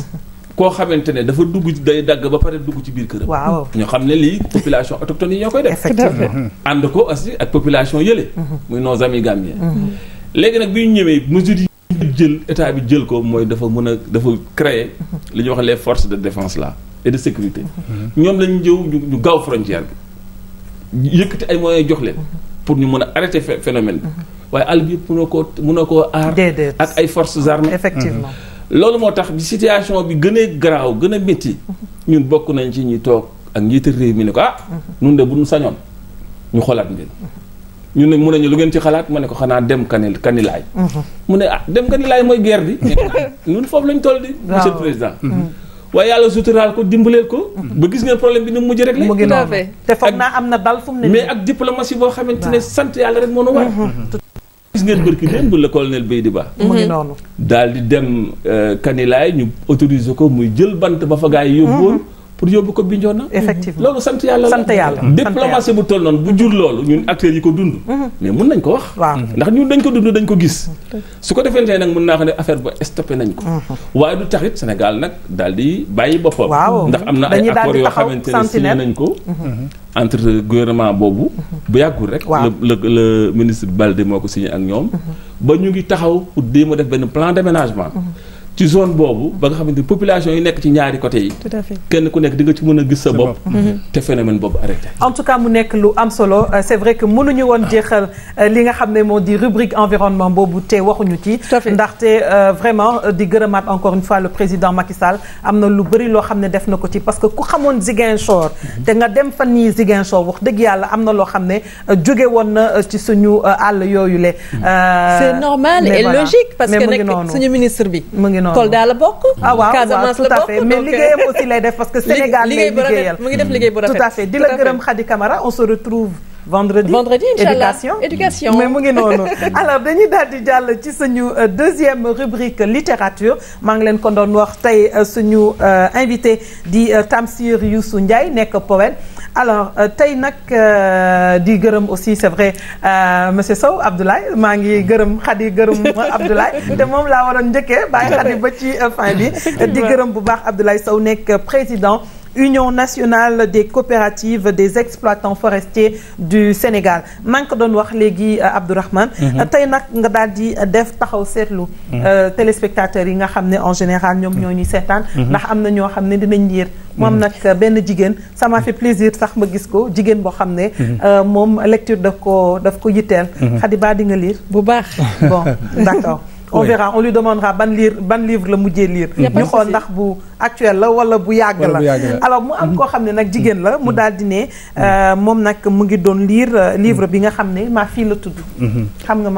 koo xamante ne dafa dugg day dagg ba pare dugg ci biir këram. waaw ñoo xam ne lii population autochtone yi ñoo koy def. effectivement ànd ko aussi ak population yële. muy nos amis gambiens. léegi nag bi ñu ñëwee mesures yi jël état bi jël ko mooy dafa mën a dafa créer li ñuy wax les forces de défense là et de sécurité. ñoom lañu jëw ñu gaaw frontière bi yëkkati ay moyens jox leen pour ñu mën a arrêter phénomène bi waaye àll bi mënoo koo aar. ak ay forces armées. effectivement. loolu moo tax bi situation bi gën a garaaw gën a métti ñun bokk nañ ci ñi toog ak njiitu réew mi ne ko ñun de bu ñu sañoon ñu xoolaat mbir ñun ne mun nañu lu ngeen ci xalaat ma ne ko xanaa dem kanilaay mu ne dem kanilaay mooy guerre bi ñun foofu lañ toll di monsieur le président waaye yàlla suturaal ko dimbaleel ko ba gis ngeen problème bi ni mu mujj rek mu ngi noonu te foog naa am na dal fu mu ne mais ak diplomatie boo xamante ne sant yàlla rek moo nu war gis ngeen bërki dem bu le colonel Beydi Ba mu ngi noonu daal di dem kanilaay ñu autoriser ko muy jël bant ba fa gaa yi yóbbuwoon pour yóbbu ko Bignona. effectivement loolu sant yàlla la. sant yàlla diplomatie bu toll noonu bu jur loolu ñun acteurs yi ko dund. mais mun nañ ko wax. waaw ndax ñun dañ ko dund dañ ko gis. su ko defee nag mun naa xam ne affaire ba stoppé nañ ko. waaye du taxit Sénégal nag daal di bàyyi boppam. waaw ndax am na ay accords yoo xamante ne signé nañ ko. entre gouvernement boobu. bu yàggul rek. waaw le ministre Balde moo ko signé ak ñoom. ba ñu ngi taxaw pour déema def benn plan d'aménagement. ci zone boobu ba nga xamante ni population yi nekk ci ñaari côté yi. tout à fait kenn ku nekk di nga ci mën a gis sa bopp. te phénomène boobu arrêté. en tout cas mu nekk lu am solo c'est vrai que mënuñu woon jeexal li nga xam ne moo di rubrique environnement boobu te waxuñu ci. ndaxte vraiment di gërëmaat encore une fois le président Macky Sall am na lu bëri loo xam ne def na ko ci parce que ku xamoon Ziguinchor. te nga dem fan yii Ziguinchor wax dëgg yàlla am na loo xam ne jóge woon na ci suñu àll yooyu le. c'est normal et logique parce que nekk suñu ministre bi. Kolda la bokk. waaw tout à fait mais liggéeyam aussi lay def parce que Sénégal lay liggéeyal mu ngi def liggéey bu rafet. tout à fait di la gërëm Khady Camara on se retrouve vendredi inchallah éducation mais mu ngi noonu alors dañuy daal di jàll ci suñu deuxième rubrique littérature maa ngi leen ko doon wax tey suñu invité di Tamsir Youssou Ndiaye nekk poète alors tey nag di gërëm aussi c'est vrai monsieur Sow Abdoulaye maa ngi gërëm Khady gërëm Abdoulaye te moom laa waroon njëkkee bàyyi Khady ba ci fin bi di gërëm bu baax Abdoulaye Sow nekk président Union nationale des coopératives des exploitants forestiers du Sénégal maa ngi ko doon wax léegi Abdourahmane tey nag nga daal di def taxaw seetlu téléspectateurs yi nga xam ne en général ñoom ñoo ñuy seetaan ndax am na ñoo xam ne dinañ liir moom nag benn jigéen ça m'a fait plaisir sax ma gis ko jigéen boo xam ne moom lecture daf ko yitteel Khady ba di nga lire bu baax bon d'accord on verra on lui demandera ban livre la mujjee lire ñu xool ndax bu actuel la wala bu yàgg la alors mu am koo xam ne nag jigéen la mu daal di ne moom nag mu ngi doon lire livre bi nga xam ne Ma fille la tudd xam nga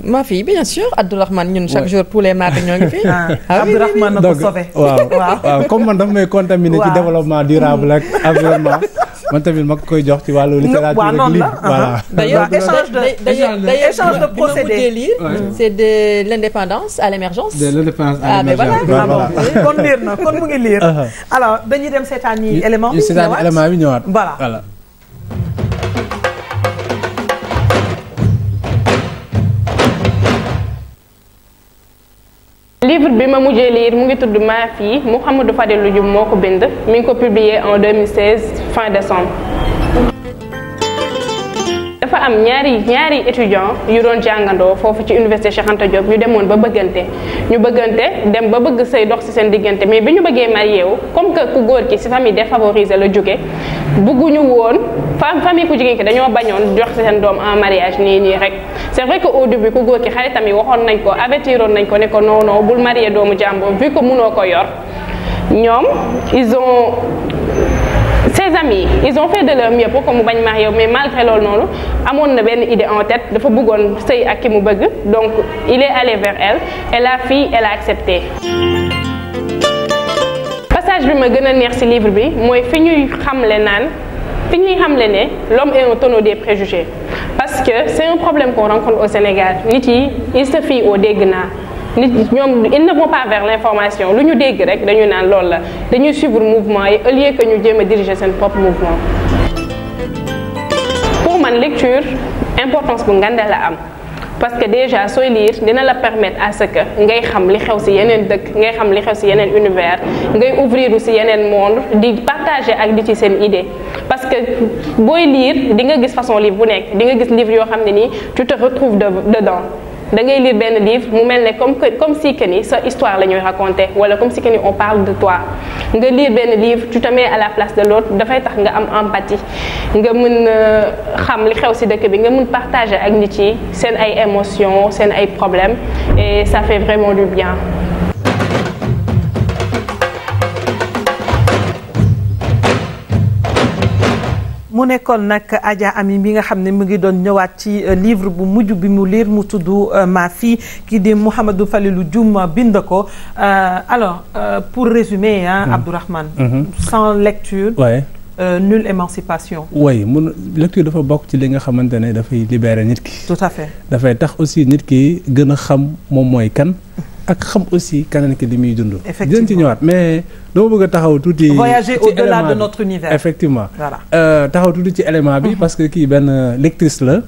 Ma fille bien sûr Abdourahmane ñun chaque jour tous les mardis ñoo ngi fi Abdourahmane na ko sauvé waaw comme man dafa may contaminé ci développement durable ak environnement man tamit ma koy jox ci wàllu littérature ak livre voilà d'ailleurs échange de procédé c'est de l'indépendance à l'émergence de l'indépendance à l'émergence kon lire na kon mu ngi lire alors dañuy dem seetaan yi élément bi ñëwaat voilà livre bi ma mujjee lire mu ngi tudd Ma fille Mouhamadou Fadilou Diouf moo ko bind mi ngi ko publié en 2016 fin décembre. dafa am ñaari étudiants yu doon jàngandoo foofu ci université Cheikh Anta Diop ñu demoon ba bëggante dem ba bëgg sëy dox ci seen diggante mais bi ñu bëggee marié wu comme que ku góor ki ci famille défavorisée la jóge bëgguñu woon famille ku jigéen ki dañoo bañoon jox ci seen doom en mariage nii rek c'est vrai que au début ku góor ki xaritam yi waxoon nañ ko avertiroon nañ ko ne ko non bul marié doomu jàmbur vu que mënoo ko yor ñoom ses amis ils ont fait de leur mieux pour que mu bañ marié mais malgré loolu noonu amoon na benn idée en tête dafa bëggoon sëy ak ki mu bëgg donc il est allé vers elle et la fille elle a accepté. passage bi ma gën a neex ci livre bi mooy fi ñuy xamle ne l'homme est un tonneau des préjugés parce que c'est un problème qu'on rencontre au Sénégal nit yi il se fie au dégg naa nit ñoom ils ne vont pas vers l'information lu ñu dégg rek dañu naan loolu la dañuy suivre mouvement yi au lieu que ñu jéem a diriger seen propre mouvement. pour man lecture importance bu ngande la am parce que déjà sooy lire dina la permettre à ce que ngay xam li xew ci yeneen dëkk ngay xam li xew ci yeneen univers ngay ouvrir ci yeneen monde di partager ak di ci seen idée parce que booy lire di nga gis façon livre bu nekk di nga gis livre yoo xam ne nii tu te retrouves dedans da ngay lire benn livre mu mel ne comme si que ni sa histoire la ñuy raconter wala comme si que ni on parle de toi nga lire benn livre tu te mets à la place de l'autre dafay tax nga am empathie nga mën xam li xew ci dëkk bi nga mën partager ak nit yi seen ay émotions seen ay problèmes et ça fait vraiment du bien. mu nekkoon nag Adja Ami bi nga xam ne mu ngi doon ñëwaat ci livre bu mujj bi mu lire mu tudd Ma fille kii di Mouhamadou Falilou Dioum bind ko alors pour résumer Abdourahmane sans lecture nulle émancipation. oui lecture dafa bokk ci li nga xamante ne dafay libérer nit ki. tout à fait dafay tax aussi nit ki gën a xam moom mooy kan. ak xam aussi keneen ki li muy dund. effectivement dinañ ci ñëwaat mais dama bëgg a taxaw tuuti. voyager au-delà de notre univers. effectivement voilà taxaw tuuti ci élément bi. parce que kii benn lectrice la.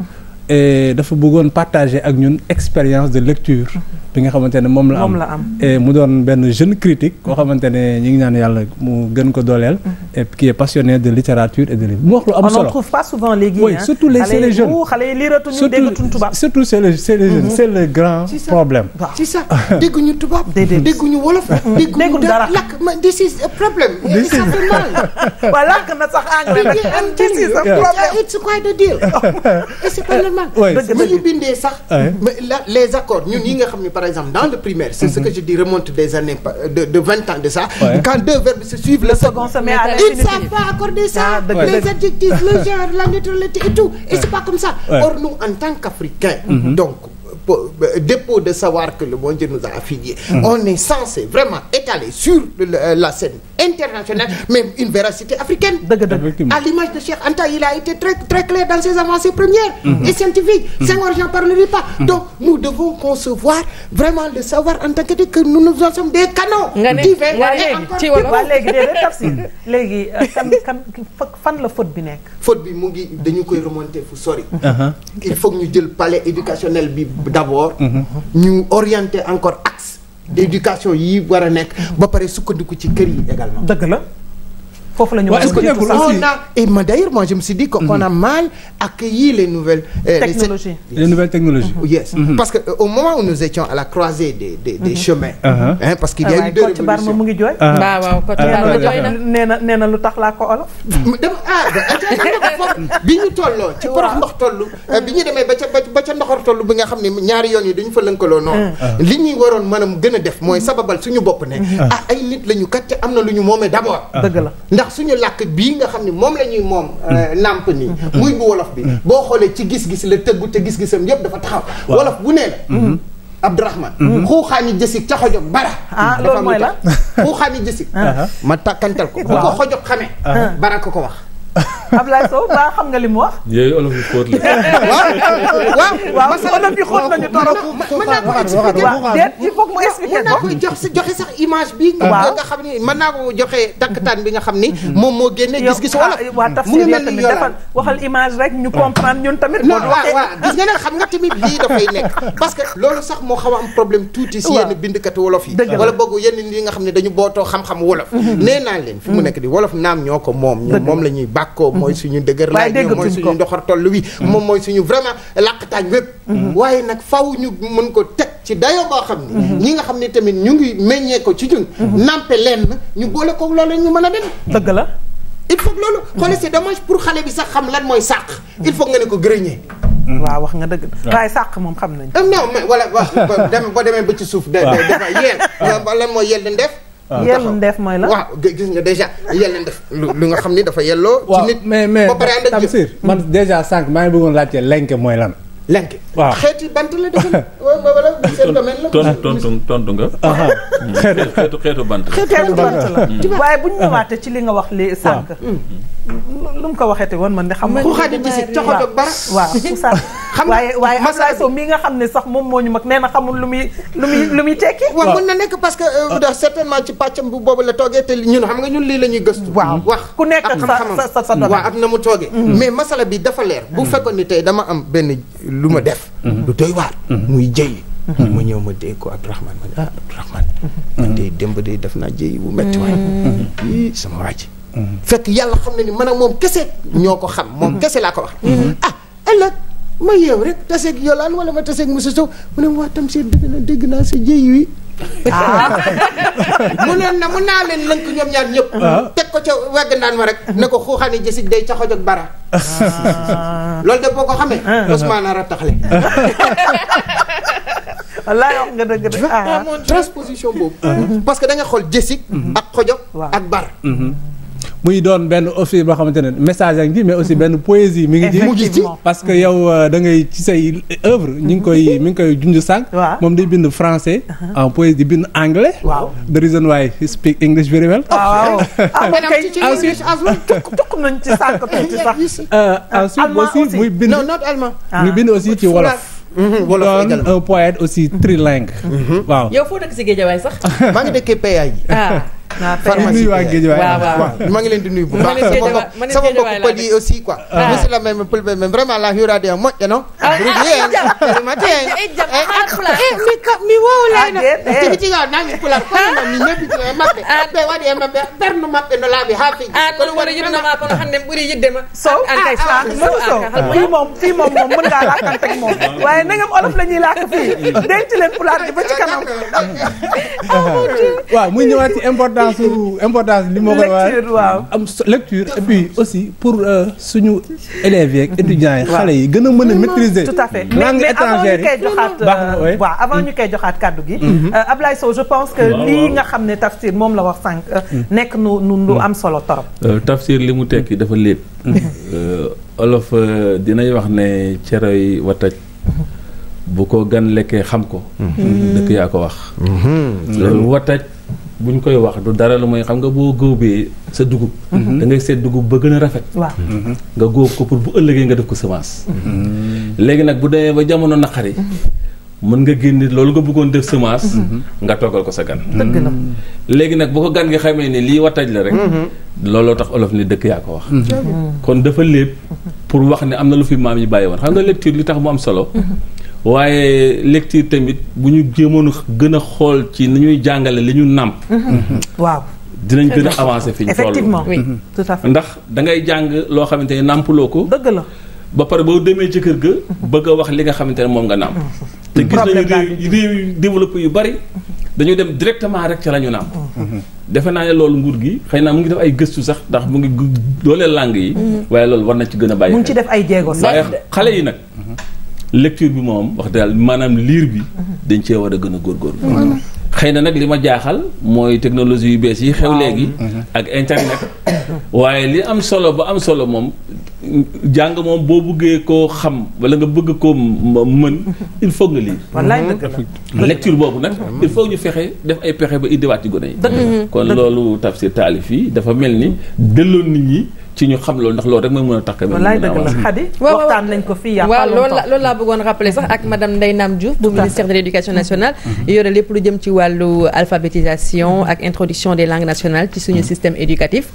et dafa bëggoon partager ak ñun expérience de lecture. bi nga xamante ne moom la am et mu doon benn jeune critique koo xamante ne ñu ngi ñaan yàlla mu gën ko dooleel. et qui est passionné de littérature et de livre mu wax lu am solo. on n'en trouve pas souvent léegi. oui surtout c'est les jeunes xale yi liiratuñu déggatuñu tubaab. surtout c'est les jeunes c'est le grand problème. c'est ça dégguñu tubaab. dégguñu wolof. dégguñu dara lakk this is a problem. ça fait mal. waaw lakk na sax anglais nag. this is a problem. it's quite a deal. et c'est pas normal. bu ñu bindee sax. les accords ñun yi nga xam ne par exemple dans le primaire c'est ce que je dis remonte des années de 20 ans de ça. quand deux verbes se suivent le second se met à l'infinitif. Ils ne savent pas accorder ça. Les adjectifs, le genre, la neutralité et tout. Et c'est pas comme ça. Or nous en tant qu'Africains donc dépôt de savoir que le bon Dieu nous a affiliés. On est censé vraiment étaler sur la scène internationale même une véracité africaine. À l'image de Cheikh Anta, il a été très très clair dans ses avancées premières et scientifiques. Senghor, j'en parlerai pas. Donc nous devons concevoir vraiment le savoir en tant que nous sommes des canons. léegi kan fan la faute bi nekk. faute bi mu ngi dañu koy remonter fu sori. il faut que ñu jël palais éducationnel bi d'abord. ñu orienter encore axe d'éducation yi war a nekk. ba pare sukkandiku ci kër yi également. dëgg la. foofu la ñu et d'ailleurs moi je me suis dit qu'on a mal accueilli les nouvelles technologies. Les nouvelles technologies. Yes. Parce que au moment où nous étions à la croisée des chemins. Parce qu'il y a eu deux révolutions. mu ngi jooy. waaw Kocc Barma jooy na. nee na lu tax laa ko olof. bi ñu tolloo ci war ndox tollu bi ñu demee ba ca ndoxor tollu bi nga xam ne ñaari yoon yi dañu fa lënkaloo noonu. li ñuy waroon mën a gën a def mooy sababal suñu bopp ne. ay nit la ñu kat te am na lu ñu moomee d'abord. dëgg la. suñu làkk bii nga xam ne moom la ñuy moom nàmp nii muy bu wolof bi boo xoolee ci gis-gis la tëggu te gis-gisam yëpp dafa taxaw wolof bu nee la Abdourahmane xuuxaani jësig ca xojog bara loolu mooy la xuuxaani jësig ma takkantal ko bu ko xojog xamee bara ko wax Ablaye Sow ba xam nga li mu wax. yooyu olof yu xóot la. waaw olof yu xóot nañu torop. mën naa ko expliquer il faut que mu expliquer mën naa ko joxe sax image bi. nga xam ni mën naa ko joxe takkataan bi nga xam ni. moom moo génne gis-gis wolof. mu ngi mel ni defal waxal image rek ñu comprendre ñun tamit. non waaw gis nga nag xam nga tamit lii dafay nekk parce que loolu sax moo xaw a am problème tuuti si yenn bindkatu wolof yi. wala boog yenn yi nga xam ne dañu bootoo xam-xam wolof. nee naa leen fi mu nekk di wolof naam ñoo ko moom ñoom moom la ñuy bàkkoo mooy suñu dëgër laay ñoom mooy suñu ndoxor toll wi moom mooy suñu vraiment làqtaañ wépp waaye nag faw ñu mën ko teg ci dayo boo xam ne ñi nga xam ne tamit ñu ngi meññee ko ci ñun nampe leen ñu boole ko loolu ñu mën a dem dëgg la il faut que loolu xoole c'est dommage pour xale bi sax xam lan mooy sàq il faut nga ne ko grenier waaw wax nga dëgg waaye sàq moom xam nañ non mais wala boo demee ba ci suuf dafa yeel lan mooy yel di def yell ndeef mooy la waaw gis nga déjà yell ndeef lu nga xam ni dafa yelloo ci nit mais Tamsir man déjà sànq maa ngi bëggoon laajte lenke mooy lan lenke waaw xeeti bant la defe wala seen domaine la tontu nga xeetu bant la waaye bu ñu ñëwaatee ci li nga wax li sànq lu mu ko waxeete woon man de xam nga ku xaadi ci si coxoto bara waaw xam waaye Ablaye Sow mii nga xam ne sax moom moo ñu mag nee na xamul lu muy tekki. waaw mën na nekk parce que certainement ci pàccam bu boobu la toogee te ñun xam nga ñun lii la ñuy gëstu. waaw wax ku nekk ak sa domaine. waaw ak na mu toogee. mais masala bi dafa leer. bu fekkoon ni tey dama am benn lu ma def. lu doy waar. muy jëy. ma ñëw ma dégg ko Abdourahmane ma ne Abdourahmane. man de démb de def naa jëy bu metti waay. ii sama waa ji. fekk yàlla xam na ni man ak moom kese ñoo ko xam moom kese laa ko wax. ëllëg ma yeew rek taseeg Yolaan wala ma taseeg Moussa Sow mu ne waa Tamsir dégg naa sa jëy wi. mu naa leen lënk ñoom ñaar ñëpp. teg ko ca wegg naan ma rek. ne ko xuuxaani jësig day ca xoj ak bara. loolu de boo ko xamee. Ousmane a taxle. wallaay wax nga dëgg de. transposition boobu. parce que da nga xool jësig. ak xojog ak bara. muy doon benn aussi boo xamante ne message ak ji mais aussi benn poésie mi ngi ci parce que yow da ngay ci say œuvre mi ngi koy junj sànq. moom day bind français en poésie di bind anglais. the reason why he speak English very well. tukk nañ ci sànq tuuti sax. ensuite aussi muy bind. non not allemand. muy bind aussi ci wolof. doon un poète aussi trilingue. waaw yow foo dëkk si Guédiawaye sax. maa ngi dëkkee PA yi. pharmacie waa Guédiawaye waaw maa ngi leen di nuyu bu baax sama mbokk pël yi aussi quoi monsieur la même pël même vraiment la hiirade a moƴƴa no mi wowlayno tigi tiga nami pular kono mi ñebbitu e maɓɓe ɓe waɗi e maɓɓe ɓernu maɓɓe no laaɓi ha feƴi kono wara yiɗnoma kono hande ɓuuri yiddema Sow fii moom mën ngaa laakante ak moom waaye nangam olof la ñuy laak fii denc leen pulaar gi ba ci kanam waaw muy ñëwaat ci importance li moo koy waaw am lecture et puis aussi pour suñu élèves yeeg étudiants yi xale yi gën a mën a maîtriser tout à fait langue étrangère yi waaw avant ñu koy joxaat kàddu gi Ablaye Sow je pense que lii nga xam ne Tafsir moom la wax sànq nekk nu am solo torop Tafsir li mu tekki dafa lépp olof dinay wax ne ceroy wataj bu ko gan lekkee xam ko dëkk yaa ko wax loolu wataj buñ koy wax du dara lu mooy xam nga boo góobee sa dugub da ngay seet dugub ba gën a rafet nga góob ko pour bu ëllëgee nga def ko semence léegi nag bu demee ba jamono naqari mën nga génne loolu nga bëggoon def semence nga toggal ko sa gan dëgg la léegi nag bu ko gan gi xamee ni lii wataj la rek looloo tax olof ni dëkk yaa ko wax kon dafa lépp pour wax ne am na lu fi maam yi bàyyi woon xam nga lecture li tax mu am solo waaye lecture tamit bu ñu jéemoon gën a xool ci ni ñuy jàngale li ñu nàmp waaw dinañ gën a avancer fi ñu toll effectivement oui tout à fait ndax da ngay jàng loo xamante ne nàmpuloo ko dëgg la ba pare boo demee ci kër ga bëgg a wax li nga xamante ne moom nga nàmp te gis nañu réew yu développé yu bari dañuy dem directement rek ca la ñu nàmp defe naa ne loolu nguur gi xëy naa mu ngi def ay gëstu sax ndax mu ngi dooleel langue yi waaye loolu war na ci gën a bàyyi mu ngi ci def ay jéego waaye xale yi nag lecture bi moom wax dëgg maanaam lire bi dañ cee war a gën a góorgóorlu xëy na nag li ma jaaxal mooy technologie yu bees yi xew léegi ak internet waaye li am solo ba am solo moom jàng moom boo bëggee koo xam wala nga bëgg koo mën il faut nga lire wallaay dëgg la lecture boobu nag il faut ñu fexe def ay pexe ba indiwaat ci gone yi kon loolu Tafsir taalif yi dafa mel ni dëlloon nit ñi ci ñu xam loolu ndax loolu rek mooy mën a tax wallaay dëgg la Khady waxtaan nañ ko fii waaw loolu laa bëggoon rappeler sax ak madame Ndeye Nam Diouf bu ministère de l'éducation nationale yore lépp lu jëm ci wàllu alphabétisation ak introduction des langues nationales ci suñu système éducatif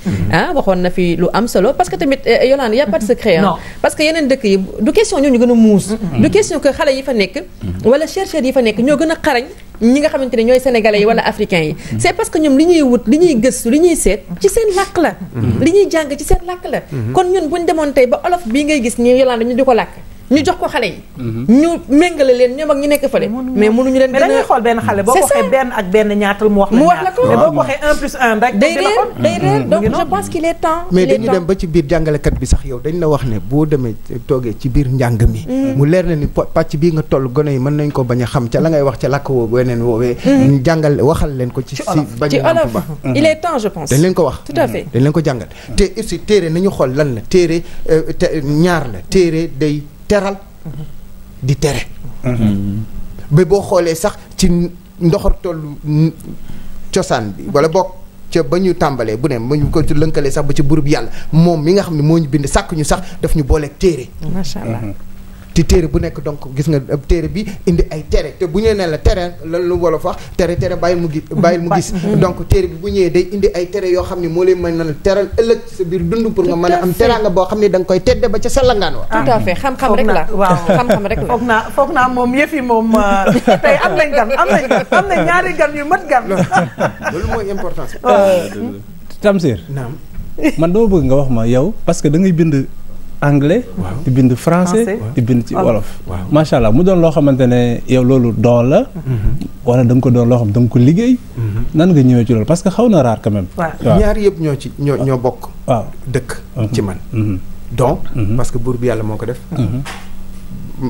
waxoon na fi lu am solo parce que tamit Yolande y a pas de secret parce que yeneen dëkk yi du question ñoo ñu gën a muus du question que xale yi fa nekk wala chercheurs yi fa nekk ñoo gën a xarañ ñi nga xamante ne ñooy sénégalais yi wala africains yi c'est parce que ñoom li ñuy wut li ñuy gëstu li ñuy seet ci seen làkk la li ñuy jàng ci seen làkk la kon ñun buñ demoon tey ba olof bii ngay gis nii Yolande ñu di ko làkk ñu jox ko xale yi ñu méngale leen ñoom ak ñu nekk fële mais mënuñu leen mais dañuy xool benn xale boo ko waxee benn ak benn ñaatal mu wax la ko mais boo ko waxee 1 plus 1 rek day réer donc je pense qu'il est temps mais dañu dem ba ci biir jàngalekat bi sax yow dañ la wax ne boo demee toogee ci biir njàng mi mu leer na ni pàcc bii nga toll gone yi mën nañ ko bañ a xam ca la ngay wax ca làkk woo weneen woowee ñu jàngal waxal leen ko ci bañ a nàmp ba il est temps je pense dañ leen ko wax tout à fait dañ leen ko jàngal te aussi téere nañu xool lan la téere ñaar la téere day teral di tere ba boo xoolee sax ci ndoxor tollu cosaan bi wala bokk ca ba ñu tàmbalee bu ne ba ñu ko lënkalee sax ba ci burub yàlla moom mi nga xam ne moo ñu bind sàkk ñu sax daf ñu booleeg téere macha allah te téere bu nekk donc gis nga téere bi indi ay tere te bu ñu nee la tere lan lu wolof wax tere bàyyil mu gis donc téere bi bu ñëwee day indi ay tere yoo xam ne moo leen mën na teral ëllëg ci sa biir dund pour nga mën a am teraanga boo xam ne da nga koy tedde ba ca sa langaan wa tout à fait xam-xam rek la waaw xam-xam rek la foog naa moom yëf yi moom tey am nañ gan am nañ ñaari gan yu mat gan loolu mooy importance Tamsir naam man dama bëgg nga wax ma yow parce que da ngay bind anglais di bind français di bind ci wolof macha allah mu doon loo xamante ne yow loolu doon la wala da nga ko doon loo xam da nga ko liggéey nan nga ñëwee ci loolu parce que xaw na raar quand même ñaari yëpp ñoo bokk waaw dëkk ci man donc parce que buur bi yàlla moo ko def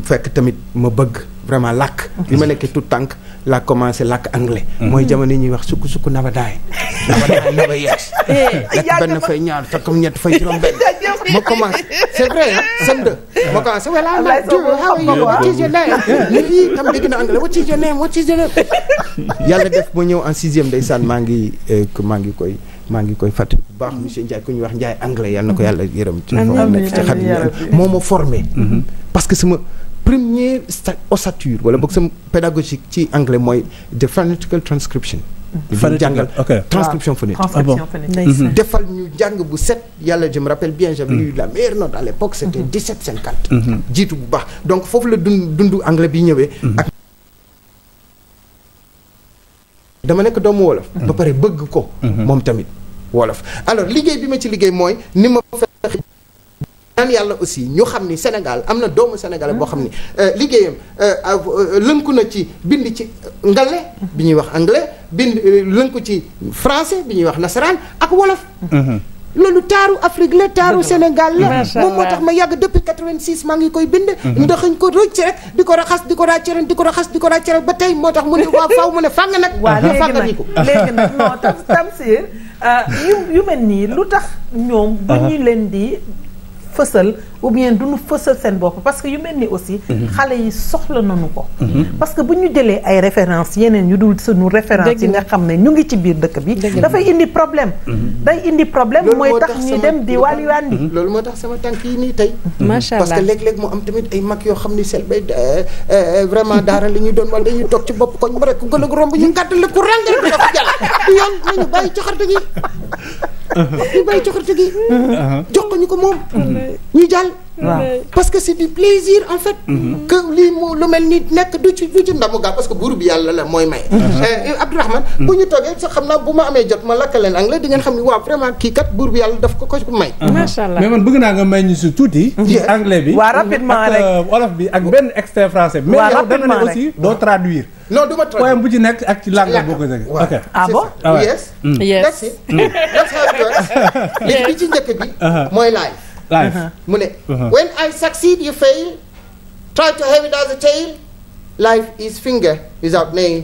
fekk tamit ma bëgg vraiment làkk li ma nekkee tout tànk laa commencé làkk anglais mooy jamono ñuy wax sukk naba daay naba yees lekk benn fay ñaar fekkam ñett fay juróom benn ma commencé c'est vrai sem de ma commencé voilà what is your name lii tam dégg na anglais what is your name yàlla def ma ñëw en 6e ndeysaan maa ngi koy fàttali bu baax monsieur Ndiaye ku ñuy wax Ndiaye anglais yal na ko yàlla yërëm ci nekk ci xarit moo ma formé parce que sama première ossature wala boog sama pédagogique ci anglais mooy the phonetical transcription jàngal transcription phonique defal ñu jàng bu set yàlla je me rappelle bien j'avais eu la meilleure note à l'époque c'était 17,50 jiitu bu baax donc foofu la dundu anglais bi ñëwee ak dama nekk doomu wolof ba pare bëgg ko moom tamit wolof alors liggéey bi ma ci liggéey mooy ni ma fexe naan yàlla aussi ñu xam ni Sénégal am na doomu sénégalais boo xam ni liggéeyam lënku na ci bind ci ngale bi ñuy wax anglais bind lënku ci français bi ñuy wax nasaraan ak wolof loolu taaru Afrique la taaru Sénégal la moom moo tax ma yàgg depuis 86 maa ngi koy bind ndaxañ ko rëcc rek di ko raxas di ko ràcceren di ko raxas di ko ràcceren ba tey moo tax mu ne waa faaw mu ne fàng nag léegi nag non Tamsir yu mel nii lu tax ñoom bu ñu leen di fësal ou bien duñu fësal seen bopp parce que yu mel ni aussi xale yi soxla nañu ko parce que bu ñu jëlee ay références yeneen yu dul suñu référence yi nga xam ne ñu ngi ci biir dëkk bi dafay indi problème day indi problème mooy tax ñuy dem di wàlliwaan bi loolu moo tax sama tànk yi nii tey macha allah parce que léeg-léeg mu am tamit ay mag yoo xam ni sel bay vraiment daara li ñuy doon wala dañuy toog ci bopp koñ ba rek ku gën a romb ñu gàddal la ku ràngal bi dafa jàll du yoon nañu bàyyi coxarte gi ñu bàyyi coxarte gi jox ko ñu ko moom ñu jàll parce que c'est du plaisir en fait que lii mu lu mel ni nekk du ci ndamu gaa parce que buur bi yàlla la mooy may Abdourahmane bu ñu toogee sax xam naa bu ma amee jot ma lakka leen anglais di ngeen xam ni waaw vraiment kii kat buur bi yàlla daf ko may macha allah mais man bëgg naa nga may ñu si tuuti ci anglais bi waaw rapidement rek wolof bi ak benn extrait français mais yow da nga ne aussi doo traduire non du ma traduire poème bu ci nekk ak ci langue boo ko dégg ok ah bon yes that's it that's how it works léegi bi ci njëkk bi mooy live mu ne when I succeed you fail try to have it as a tail life is finger without nail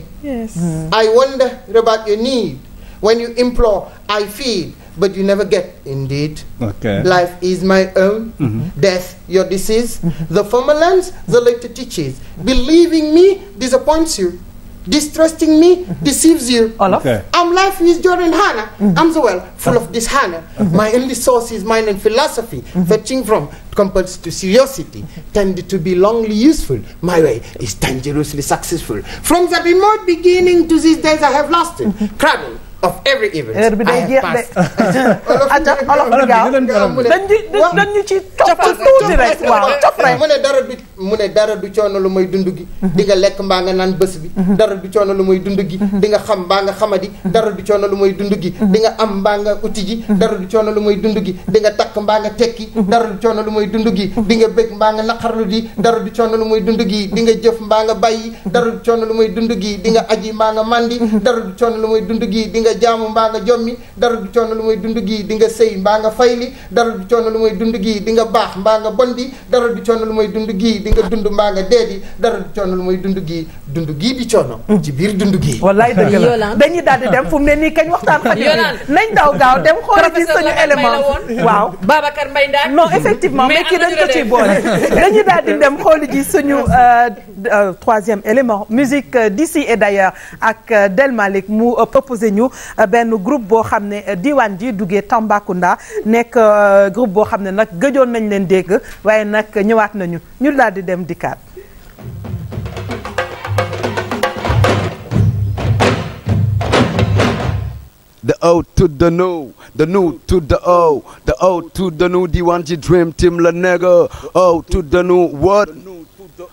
I wonder about your need when you implore I feed but you never get indeed life is my own death your disease the former lands the later teaches believing me disappoints you distrusting me deceives you. I'm life is Jordan Hannah. I'm so well full of this Hannah. My only source is mind and philosophy, fetching from compels to seriosity, tend to be longly useful. My way is dangerously successful. From the remote beginning to these days I have lost it. Cradle of every event I have passed. dañu ci toppal tuuti rek waaw topp rek mu ne dara du coono lu may dund gi di nga lekk mbaa nga naan bés bi dara du coono lu may dund gi di nga xam mbaa nga xamadi dara du coono lu may dund gi di nga am mbaa nga uti ji dara du coono lu may dund gi di nga takk mbaa nga tekki dara du coono lu may dund gi di nga bëgg mbaa nga naqarlu di dara du coono lu may dund gi di nga jëf mbaa nga bàyyi dara du coono lu may dund gi di nga aji mbaa nga mandi dara du coono lu may dund gi di nga jaamu mbaa nga jommi dara du coono lu may dund gi di nga sëy mbaa nga fayli dara du coono lu may dund gi di nga baax mbaa nga bondi dara du coono lu may dund gi di nga dund mbaa nga deedi dara du coono lu may dund gi di coono ci biir dund gi wallaay dëgg la dañuy daal di dem fu mu ne nii kañ waxtaan xajul nañ daw gaaw dem xooli ci suñu élément waaw Babacar Mbaye Ndaak non effectivement mais kii dañ ko ciy boole dañuy daal di dem xooli ji suñu troisième élément musique d'ici et d'ailleurs ak Del Malick mu proposé ñu benn groupe boo xam ne diwaan ji duggee Tambacounda nekk groupe boo xam ne nag gëjoon nañ leen dégg waaye nag ñëwaat nañu ñu daal di dem dikkaat. The O to the new, the new to the O, the O to the new, Diwan Ji Dream Team la nigga. O to the new, what?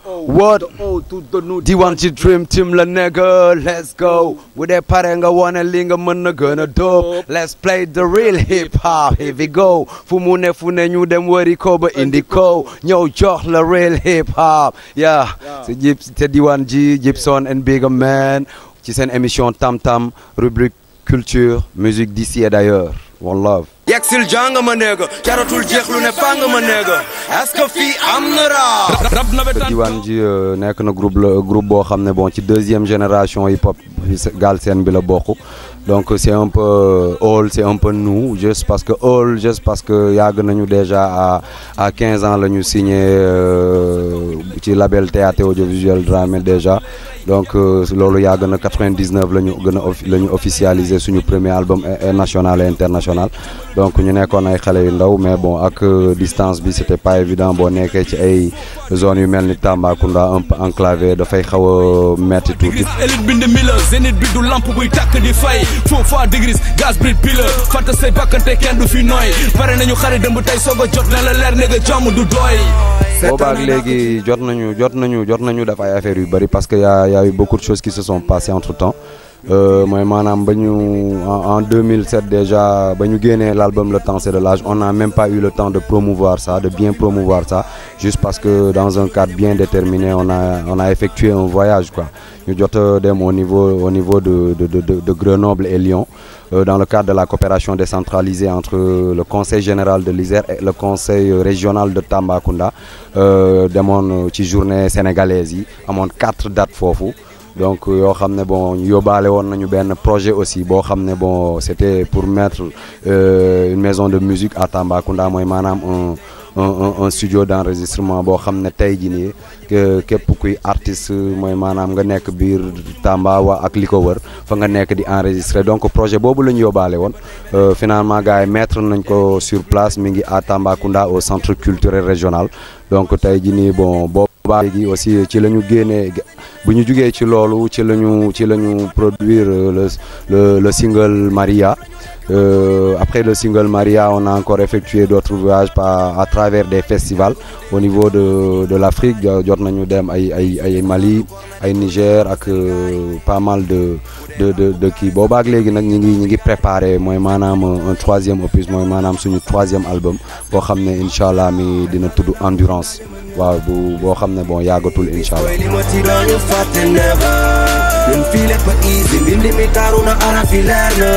What? Diwan Ji Dream Team la nigga. Let's go. With that parenga wanna linga mana gonna dope. Let's play the real hip hop. Here we go. Fumune fune ñu dem wari ko ba indico. Ñëw jox la real hip hop. Yeah. C'est Diwan Ji, Gibson and Bigger Man. Ci seen émission Tam Tam, rubrique culture, musique d'ici et d'ailleurs. One love. Yeksil jàng ma nega jaratul jeexlu ne fang ma nega est-ce que fii am na rap. Diwan Ji nekk na groupe boo xam ne bon ci deuxième génération hip hop Galsen bi la bokk. Donc c'est un peu all, c'est un peu nous, juste parce que yàgg nañu déjà à 15 ans la ñu signé ci label théâtre audiovisuel Dramé déjà. Donc loolu yàgg na 99 la ñu officialisé suñu premier album national et international. Donc ñu nekkoon ay xale yu ndaw mais bon ak distance bi c'était pas évident boo nekkee ci ay zones yu mel ni Tambacounda un peu enclavé dafay xaw a metti tuuti. élite bind mila zénith bi du lampe buy tàkk di fay foofa dégris gaz bril pila fàtte say bakkante kenn du fi nooy pare nañu xare dëmb tey soog a jot na la leer ne nga jàmm du doy. boobaak léegi jot nañu def ay affaires yu bari parce que y a eu beaucoup de choses qui se sont passées entre temps. mooy maanaam ba ñu en 2007 déjà ba ñu génnee l'album Le Temps c'est de l'âge on n'a même pas eu le temps de promouvoir ça, de bien promouvoir ça, juste parce que dans un cadre bien déterminé on a effectué un voyage quoi. ñu jot dem au niveau de Grenoble et Lyon dans le cadre de la coopération décentralisée entre le conseil général de l'Isère et le conseil régional de Tambacounda demoon ci journée sénégalaise yi amoon 4 dates foofu. Donc yoo xam ne bon yóbbaale woon nañu benn projet aussi boo xam ne bon c'était pour mettre une maison de musique à Tambacounda mooy maanaam un studio d'enregistrement boo xam ne tey jii nii képp kuy artiste mooy maanaam nga nekk biir Tamba ak li ko wër fa nga nekk di enregistrer donc projet boobu la ñu yóbbaale woon finalement gars yi mettre nañ ko sur place mi ngi à Tambacounda au centre culturel régional donc tey jii nii bon boobu léegi aussi ci la ñu génnee bu ñu jugee ci loolu ci la ñu produire le single Maria. Après le single Maria on a encore effectué d'autres voyages à travers des festivals au niveau de l'Afrique jot nañu dem ay Mali ay Niger ak pas mal de kii boobaak léegi nag ñi ngi préparé mooy maanaam un troisième opus mooy maanaam suñu troisième album boo xam ne incha allah mi dina tudd Endurance waaw boo xam ne bon yàggatul incha allah. ñun fii lépp easy mbindi mi taaru na arafi leer na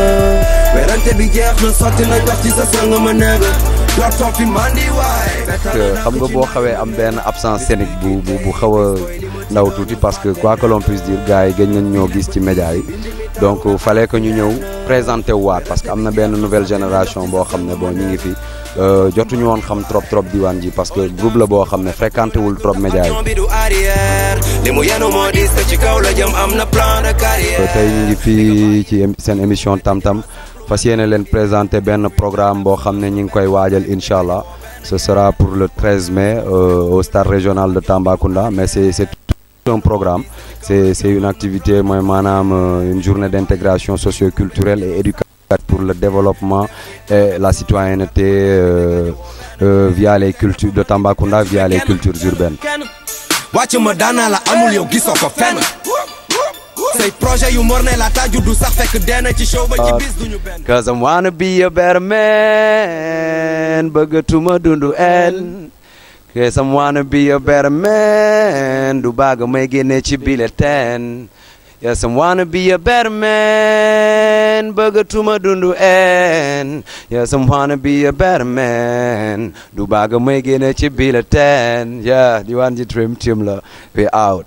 werante bi jeex na sotti na jox ci sa sang ma nega jot toog fi mandi waay xam nga boo xawee am benn absence scénique bu xaw a ndaw tuuti parce que quoi que l'on puisse dire gars yi gëj nañ ñoo gis ci média yi donc fallait que ñu ñëw présenter waat parce que am na benn nouvelle génération boo xam ne bon ñu ngi fi jotuñu woon xam trop Diwan Ji parce que groupe la boo xam ne fréquenté wul trop média yi. tey ñu ngi fii ci seen émission Tam Tam fas yéene leen présenter benn programme boo xam ne ñu ngi koy waajal incha allah ce sera pour le 13 mai au stade régional de Tambacounda mais c'est tout un programme c'est une activité mooy maanaam une journée d'intégration socio-culturelle et éducative pour le développement et la citoyenneté via les cultures de Tambacounda via les cultures urbaines. wàcc ma daana la amul yow gisoo ko fenn say projet yu morne la taaju du sax fekk dena ci show ba ci bis duñu benn. Cause I wanna be a better man bëggatuma dundu en. Cause I wanna be a better man du baaga may génne ci bulletin. Yes, I wanna be a better man bëggatuma dundu en. Yes, I wanna be a better man du baaga may génne ci bulletin. Yeah, Diwan Ji Dream Team la we out.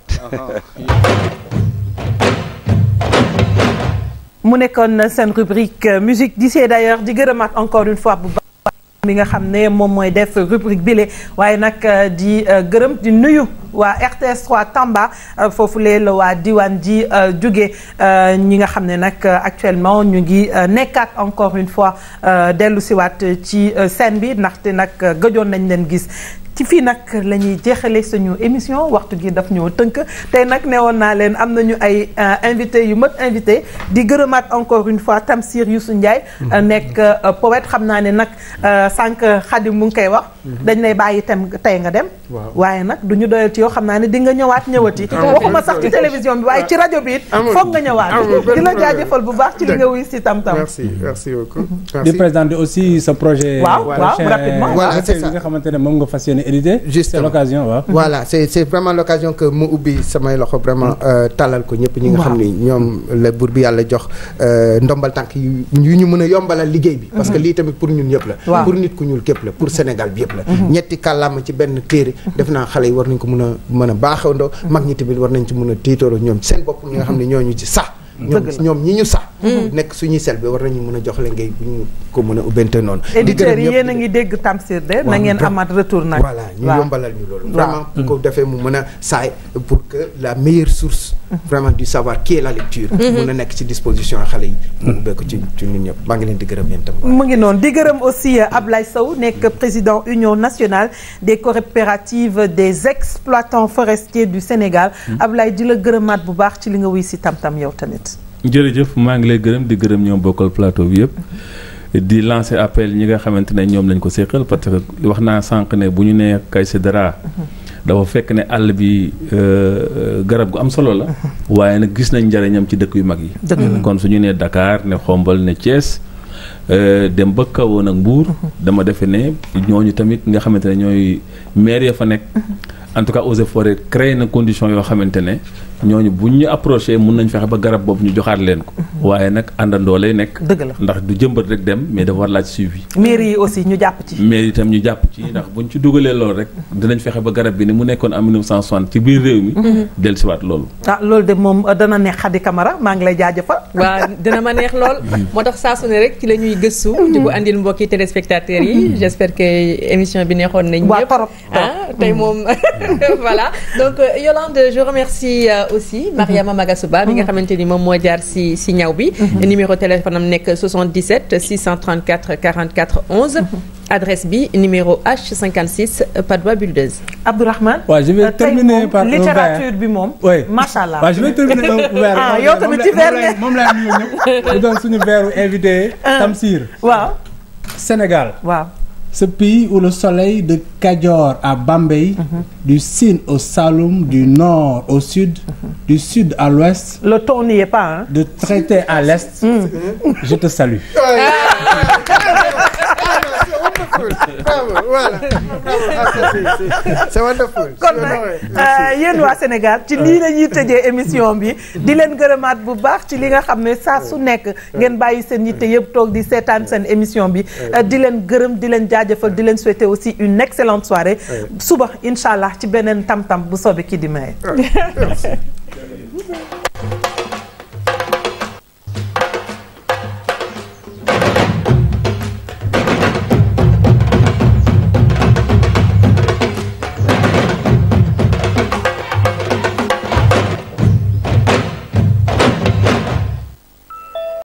mu nekkoon seen rubrique musique d'ici et d'ailleurs di gërëmaat encore une fois bu baax mi nga xam ne moom mooy def rubrique bile waaye nag di gërëm di nuyu waa RTS 3 Tamba foofulee la waa diwaan ji jóge ñi nga xam ne nag actuellement ñu ngi nekkaat encore une fois dellu siwaat ci scène bi ndaxte nag gëjoon nañ leen gis ci fii nag la ñuy jeexale suñu émission waxtu gi daf ñoo tënk tey nag newoon naa leen am nañu ay invité yu mat invité di gërëmaat encore une fois Tamsir Youssou Ndiaye nekk poète xam naa ne nag sànq Xadim mu ngi koy wax dañ lay bàyyi tey nga dem waaye nag du ñu doyal ci yow xam naa ne di nga ñëwaati waxuma sax ci télévision bi waaye ci rajo bi it foog nga ñëwaat di la jaajëfal bu baax ci li nga wuy si tam-tam merci beaucoup di présenter aussi sa projet waaw rapidement voilà c'est ça nga xamante ne moom nga fas yéene édité c'est l'occasion waaw voilà c'est vraiment l'occasion que mu ubbi samay loxo vraiment tàllal ko ñëpp ñi nga xam ni ñoom la buur bi yàlla jox ndombal tànk yu ñu mën a yombalal liggéey bi parce que lii tamit pour ñun ñëpp la pour nit ku ñuul képp la pour Sénégal bi yëpp la ñetti kàllaama ci benn téere def naa xale yi war nañ ko mën a baaxandoo mag ñi tamit war nañ ci mën a tiitooro ñoom ci seen bopp ñi nga xam ne ñooñu ci sax ñoom ñi ñu sax nekk suñuy sel bi war nañu mën a jox leen ngay bu ñu ko mën a ubbente noonu éditeurs yi yéen a ngi dégg Tamsir de na ngeen amaat retour nag voilà ñu yombalal ñu loolu vraiment bu ko defee mu mën a saay pour que la meilleure source vraiment du savoir qui est la lecture mën a nekk ci disposition xale yi mu ubbee ko ci ñun ñëpp maa ngi leen di gërëm yéen tam mu ngi noonu di gërëm aussi Ablaye Sow nekk président Union nationale des coopératives des exploitants forestiers du Sénégal Ablaye di la gërëmaat bu baax ci li nga wuy si tam-tam yow tamit jërëjëf maa ngi lay gërëm di gërëm ñoom bokkal plateau bi yëpp di lancer appel ñi nga xamante ne ñoom lañ ko séqal parce que wax naa sànq ne bu ñu nee Kaysedra dafa fekk ne àll bi garab gu am solo la waaye nag gis nañ njariñam ci dëkk yu mag yi kon su ñu nee Dakar ne Xombol ne Thiès dem ba kawoon ak Mbuur dama defe ne ñooñu tamit nga xamante ne ñooy maire ya fa nekk en tout cas Eaux et Forêts créé na condition yoo xamante ne ñooñu buñ ñu approché mun nañ fexe ba garab boobu ñu joxaat leen ko waaye nag àndandoo lay nekk dëgg la ndax du jëmbat rek dem mais dafa war laaj suivi mairie yi aussi ñu jàpp ci mairie itam ñu jàpp ci ndax buñ ci dugalee loolu rek dinañ fexe ba garab bi ni mu nekkoon en 1960 ci biir réew mi dellusiwaat loolu loolu de moom dana neex Khady Camara maa ngi lay jaajëfal waaw dina ma neex lool moo tax saa su ne rek ci la ñuy gëstu di ko andil mbokki téléspectateurs yi j'espère que émission bi neexoon nañ ñëpp tey moom voilà donc Yolande je remercie aussi Mariama Magasouba mi nga xamante ni moom moo jaar si ñaw bi numéro téléphone am nekk 77 634 44 11 adresse bi numéro H56 Padoua Buldeuse. Abdourahmane. waaw je vais terminer par littérature bi moom. oui macha allah. waaw je vais terminer un verre. yow tamit ci verre moom laa nuyu ñëpp. ñu doon suñu verre invité. Tamsir. waaw. Sénégal. waaw. Ce pays où le soleil de Kadior à Bambey, du Sine au Saloum, du nord au sud, du sud à l'ouest. Le ton n'y est pas, hein? De traité à l'est. Je te salue. Voilà. C'est wonderful. kon nag yéen waa Sénégal ci lii la ñuy tëjee émission bi di leen gërëmaat bu baax ci li nga xam ne saa su nekk ngeen bàyyi seen yitte yëpp toog di seetaan seen émission bi di leen gërëm di leen jaajëfal di leen souhaiter aussi une excellente soirée suba incha allah ci beneen tam-tam bu soobee kii di maye.